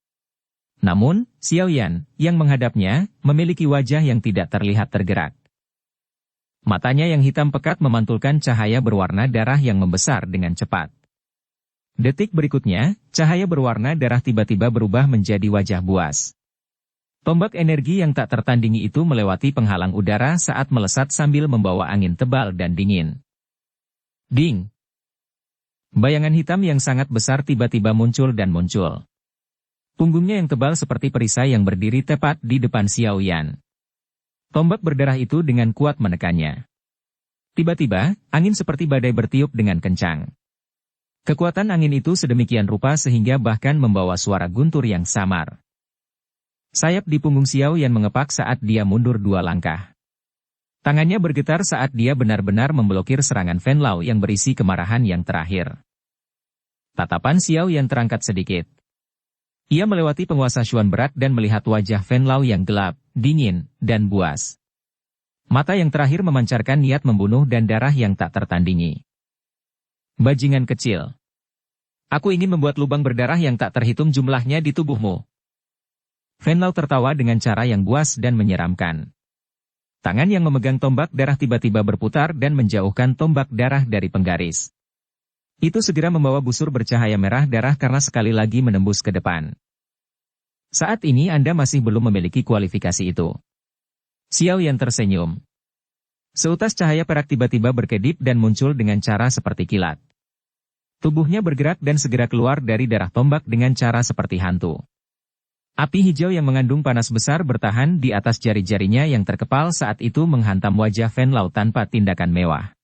Namun, Xiao Yan, yang menghadapnya, memiliki wajah yang tidak terlihat tergerak. Matanya yang hitam pekat memantulkan cahaya berwarna darah yang membesar dengan cepat. Detik berikutnya, cahaya berwarna darah tiba-tiba berubah menjadi wajah buas. Tombak energi yang tak tertandingi itu melewati penghalang udara saat melesat sambil membawa angin tebal dan dingin. Ding! Bayangan hitam yang sangat besar tiba-tiba muncul dan muncul. Punggungnya yang tebal seperti perisai yang berdiri tepat di depan Xiao Yan. Tombak berdarah itu dengan kuat menekannya. Tiba-tiba, angin seperti badai bertiup dengan kencang. Kekuatan angin itu sedemikian rupa sehingga bahkan membawa suara guntur yang samar. Sayap di punggung Xiao Yan mengepak saat dia mundur 2 langkah. Tangannya bergetar saat dia benar-benar memblokir serangan Venlau yang berisi kemarahan yang terakhir. Tatapan Xiao Yan terangkat sedikit. Ia melewati penguasa Xuan berat dan melihat wajah Venlau yang gelap, dingin, dan buas. Mata yang terakhir memancarkan niat membunuh dan darah yang tak tertandingi. Bajingan kecil. Aku ingin membuat lubang berdarah yang tak terhitung jumlahnya di tubuhmu. Venlau tertawa dengan cara yang buas dan menyeramkan. Tangan yang memegang tombak darah tiba-tiba berputar dan menjauhkan tombak darah dari penggaris. Itu segera membawa busur bercahaya merah darah karena sekali lagi menembus ke depan. Saat ini Anda masih belum memiliki kualifikasi itu. Xiao Yan tersenyum. Seutas cahaya perak tiba-tiba berkedip dan muncul dengan cara seperti kilat. Tubuhnya bergerak dan segera keluar dari darah tombak dengan cara seperti hantu. Api hijau yang mengandung panas besar bertahan di atas jari-jarinya yang terkepal saat itu menghantam wajah Venlau tanpa tindakan mewah.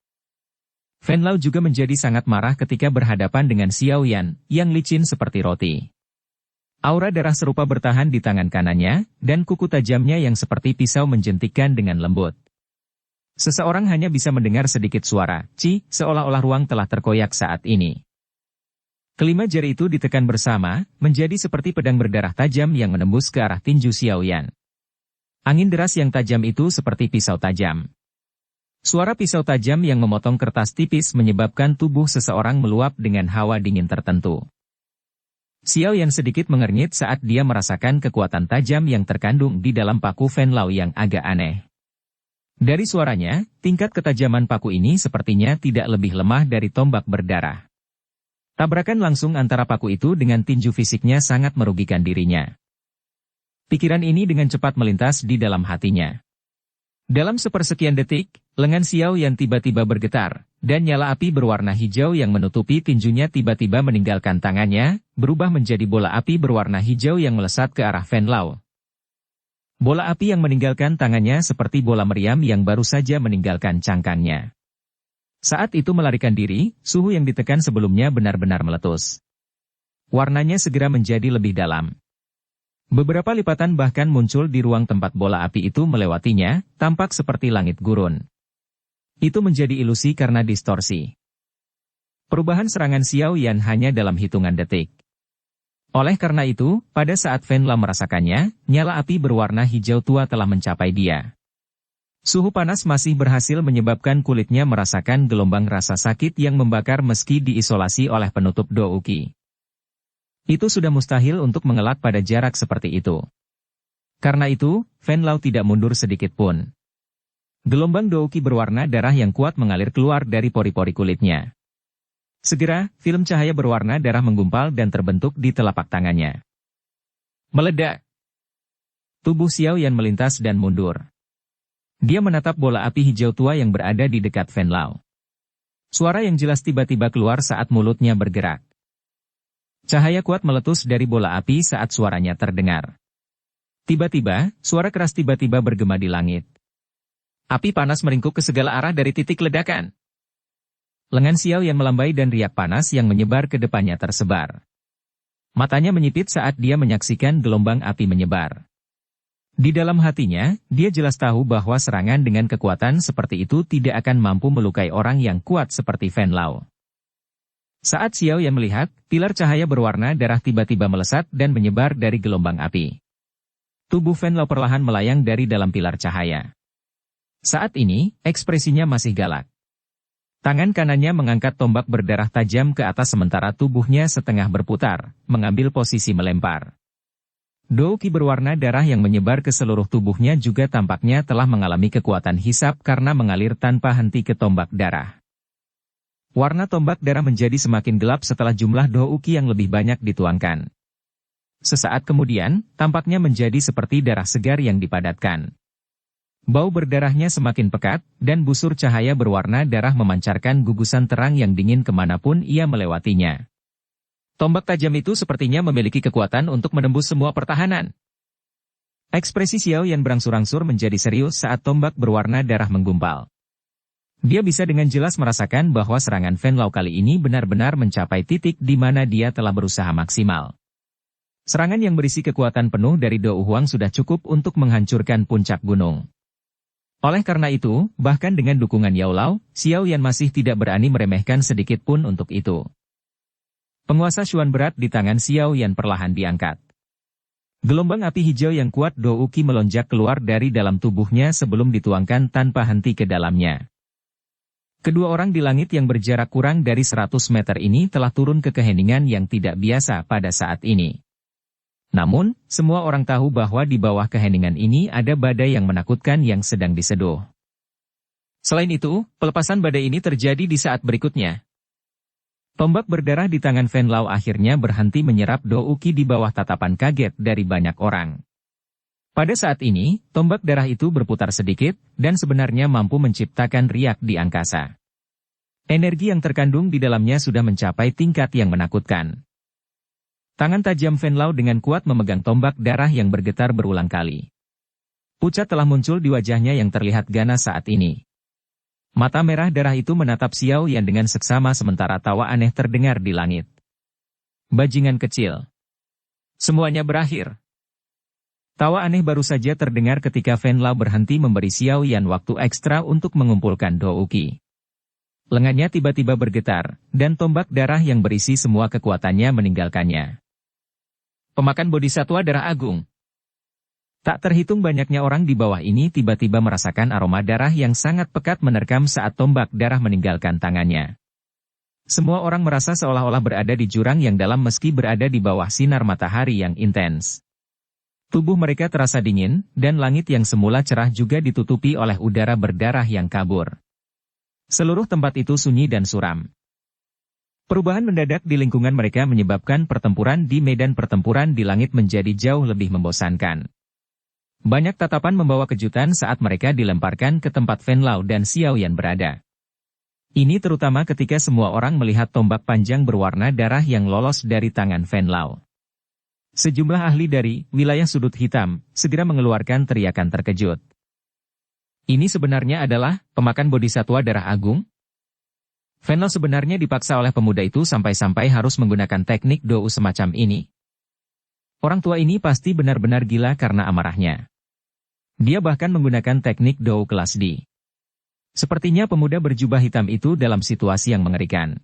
Venlau juga menjadi sangat marah ketika berhadapan dengan Xiao Yan, yang licin seperti roti. Aura darah serupa bertahan di tangan kanannya, dan kuku tajamnya yang seperti pisau menjentikkan dengan lembut. Seseorang hanya bisa mendengar sedikit suara, "Ci", seolah-olah ruang telah terkoyak saat ini. Kelima jari itu ditekan bersama, menjadi seperti pedang berdarah tajam yang menembus ke arah tinju Xiao Yan. Angin deras yang tajam itu seperti pisau tajam. Suara pisau tajam yang memotong kertas tipis menyebabkan tubuh seseorang meluap dengan hawa dingin tertentu. Xiao Yan sedikit mengernyit saat dia merasakan kekuatan tajam yang terkandung di dalam paku Venlau yang agak aneh. Dari suaranya, tingkat ketajaman paku ini sepertinya tidak lebih lemah dari tombak berdarah. Tabrakan langsung antara paku itu dengan tinju fisiknya sangat merugikan dirinya. Pikiran ini dengan cepat melintas di dalam hatinya. Dalam sepersekian detik, lengan Xiao Yan tiba-tiba bergetar, dan nyala api berwarna hijau yang menutupi tinjunya tiba-tiba meninggalkan tangannya, berubah menjadi bola api berwarna hijau yang melesat ke arah Venlau. Bola api yang meninggalkan tangannya seperti bola meriam yang baru saja meninggalkan cangkangnya. Saat itu melarikan diri, suhu yang ditekan sebelumnya benar-benar meletus. Warnanya segera menjadi lebih dalam. Beberapa lipatan bahkan muncul di ruang tempat bola api itu melewatinya, tampak seperti langit gurun. Itu menjadi ilusi karena distorsi. Perubahan serangan Xiao Yan hanya dalam hitungan detik. Oleh karena itu, pada saat Fen Lao merasakannya, nyala api berwarna hijau tua telah mencapai dia. Suhu panas masih berhasil menyebabkan kulitnya merasakan gelombang rasa sakit yang membakar meski diisolasi oleh penutup Douqi. Itu sudah mustahil untuk mengelak pada jarak seperti itu. Karena itu, Fen Lao tidak mundur sedikit pun. Gelombang Douqi berwarna darah yang kuat mengalir keluar dari pori-pori kulitnya. Segera, film cahaya berwarna darah menggumpal dan terbentuk di telapak tangannya. Meledak. Tubuh Xiao Yan melintas dan mundur. Dia menatap bola api hijau tua yang berada di dekat Fen Lao. Suara yang jelas tiba-tiba keluar saat mulutnya bergerak. Cahaya kuat meletus dari bola api saat suaranya terdengar. Tiba-tiba, suara keras tiba-tiba bergema di langit. Api panas meringkuk ke segala arah dari titik ledakan. Lengan Xiao Yan melambai dan riak panas yang menyebar ke depannya tersebar. Matanya menyipit saat dia menyaksikan gelombang api menyebar. Di dalam hatinya, dia jelas tahu bahwa serangan dengan kekuatan seperti itu tidak akan mampu melukai orang yang kuat seperti Fen Lao. Saat Xiao Yan melihat, pilar cahaya berwarna darah tiba-tiba melesat dan menyebar dari gelombang api. Tubuh Fen Lao perlahan melayang dari dalam pilar cahaya. Saat ini, ekspresinya masih galak. Tangan kanannya mengangkat tombak berdarah tajam ke atas sementara tubuhnya setengah berputar, mengambil posisi melempar. Douqi berwarna darah yang menyebar ke seluruh tubuhnya juga tampaknya telah mengalami kekuatan hisap karena mengalir tanpa henti ke tombak darah. Warna tombak darah menjadi semakin gelap setelah jumlah Douqi yang lebih banyak dituangkan. Sesaat kemudian, tampaknya menjadi seperti darah segar yang dipadatkan. Bau berdarahnya semakin pekat, dan busur cahaya berwarna darah memancarkan gugusan terang yang dingin kemanapun ia melewatinya. Tombak tajam itu sepertinya memiliki kekuatan untuk menembus semua pertahanan. Ekspresi Xiao Yan berangsur-angsur menjadi serius saat tombak berwarna darah menggumpal. Dia bisa dengan jelas merasakan bahwa serangan Fen Lao kali ini benar-benar mencapai titik di mana dia telah berusaha maksimal. Serangan yang berisi kekuatan penuh dari Dou Huang sudah cukup untuk menghancurkan puncak gunung. Oleh karena itu, bahkan dengan dukungan Yao Lao, Xiao Yan masih tidak berani meremehkan sedikit pun untuk itu. Penguasa Xuan berat di tangan Xiao Yan perlahan diangkat. Gelombang api hijau yang kuat Douqi melonjak keluar dari dalam tubuhnya sebelum dituangkan tanpa henti ke dalamnya. Kedua orang di langit yang berjarak kurang dari 100 meter ini telah turun ke keheningan yang tidak biasa pada saat ini. Namun, semua orang tahu bahwa di bawah keheningan ini ada badai yang menakutkan yang sedang diseduh. Selain itu, pelepasan badai ini terjadi di saat berikutnya. Tombak berdarah di tangan Fen Lao akhirnya berhenti menyerap Douqi di bawah tatapan kaget dari banyak orang. Pada saat ini, tombak darah itu berputar sedikit, dan sebenarnya mampu menciptakan riak di angkasa. Energi yang terkandung di dalamnya sudah mencapai tingkat yang menakutkan. Tangan tajam Fen Lao dengan kuat memegang tombak darah yang bergetar berulang kali. Pucat telah muncul di wajahnya yang terlihat ganas saat ini. Mata merah darah itu menatap Xiao Yan dengan seksama sementara tawa aneh terdengar di langit. Bajingan kecil. Semuanya berakhir. Tawa aneh baru saja terdengar ketika Fen Lao berhenti memberi Xiao Yan waktu ekstra untuk mengumpulkan Douqi. Lengannya tiba-tiba bergetar, dan tombak darah yang berisi semua kekuatannya meninggalkannya. Pemakan bodhisatwa darah agung. Tak terhitung banyaknya orang di bawah ini tiba-tiba merasakan aroma darah yang sangat pekat menerkam saat tombak darah meninggalkan tangannya. Semua orang merasa seolah-olah berada di jurang yang dalam meski berada di bawah sinar matahari yang intens. Tubuh mereka terasa dingin, dan langit yang semula cerah juga ditutupi oleh udara berdarah yang kabur. Seluruh tempat itu sunyi dan suram. Perubahan mendadak di lingkungan mereka menyebabkan pertempuran di medan pertempuran di langit menjadi jauh lebih membosankan. Banyak tatapan membawa kejutan saat mereka dilemparkan ke tempat Fen Lao dan Xiao Yan berada. Ini terutama ketika semua orang melihat tombak panjang berwarna darah yang lolos dari tangan Fen Lao. Sejumlah ahli dari wilayah sudut hitam segera mengeluarkan teriakan terkejut. Ini sebenarnya adalah pemakan bodhisatwa darah agung? Venlo sebenarnya dipaksa oleh pemuda itu sampai-sampai harus menggunakan teknik dou semacam ini. Orang tua ini pasti benar-benar gila karena amarahnya. Dia bahkan menggunakan teknik dou kelas D. Sepertinya pemuda berjubah hitam itu dalam situasi yang mengerikan.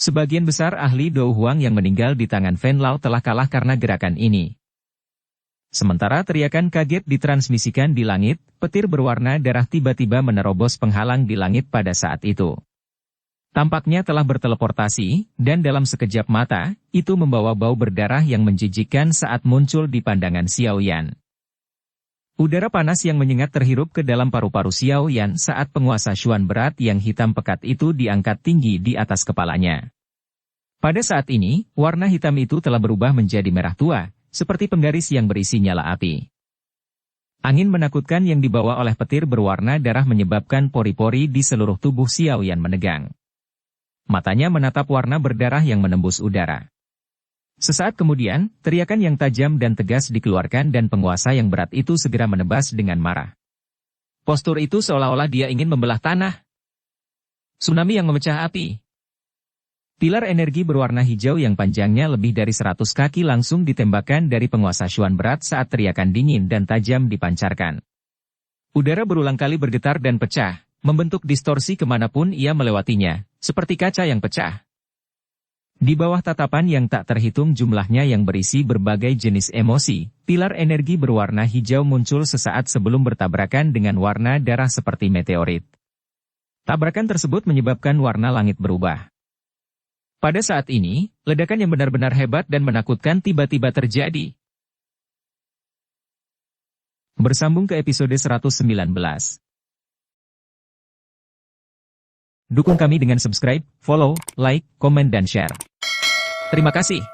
Sebagian besar ahli dou huang yang meninggal di tangan Venlo telah kalah karena gerakan ini. Sementara teriakan kaget ditransmisikan di langit, petir berwarna darah tiba-tiba menerobos penghalang di langit pada saat itu. Tampaknya telah berteleportasi, dan dalam sekejap mata, itu membawa bau berdarah yang menjijikkan saat muncul di pandangan Xiao Yan. Udara panas yang menyengat terhirup ke dalam paru-paru Xiao Yan saat penguasa Xuan berat yang hitam pekat itu diangkat tinggi di atas kepalanya. Pada saat ini, warna hitam itu telah berubah menjadi merah tua, seperti penggaris yang berisi nyala api. Angin menakutkan yang dibawa oleh petir berwarna darah menyebabkan pori-pori di seluruh tubuh Xiao Yan menegang. Matanya menatap warna berdarah yang menembus udara. Sesaat kemudian, teriakan yang tajam dan tegas dikeluarkan dan penguasa yang berat itu segera menebas dengan marah. Postur itu seolah-olah dia ingin membelah tanah. Tsunami yang memecah api. Pilar energi berwarna hijau yang panjangnya lebih dari 100 kaki langsung ditembakkan dari penguasa Xuan berat saat teriakan dingin dan tajam dipancarkan. Udara berulang kali bergetar dan pecah, membentuk distorsi kemanapun ia melewatinya, seperti kaca yang pecah. Di bawah tatapan yang tak terhitung jumlahnya yang berisi berbagai jenis emosi, pilar energi berwarna hijau muncul sesaat sebelum bertabrakan dengan warna darah seperti meteorit. Tabrakan tersebut menyebabkan warna langit berubah. Pada saat ini, ledakan yang benar-benar hebat dan menakutkan tiba-tiba terjadi. Bersambung ke episode 119. Dukung kami dengan subscribe, follow, like, komen dan share. Terima kasih.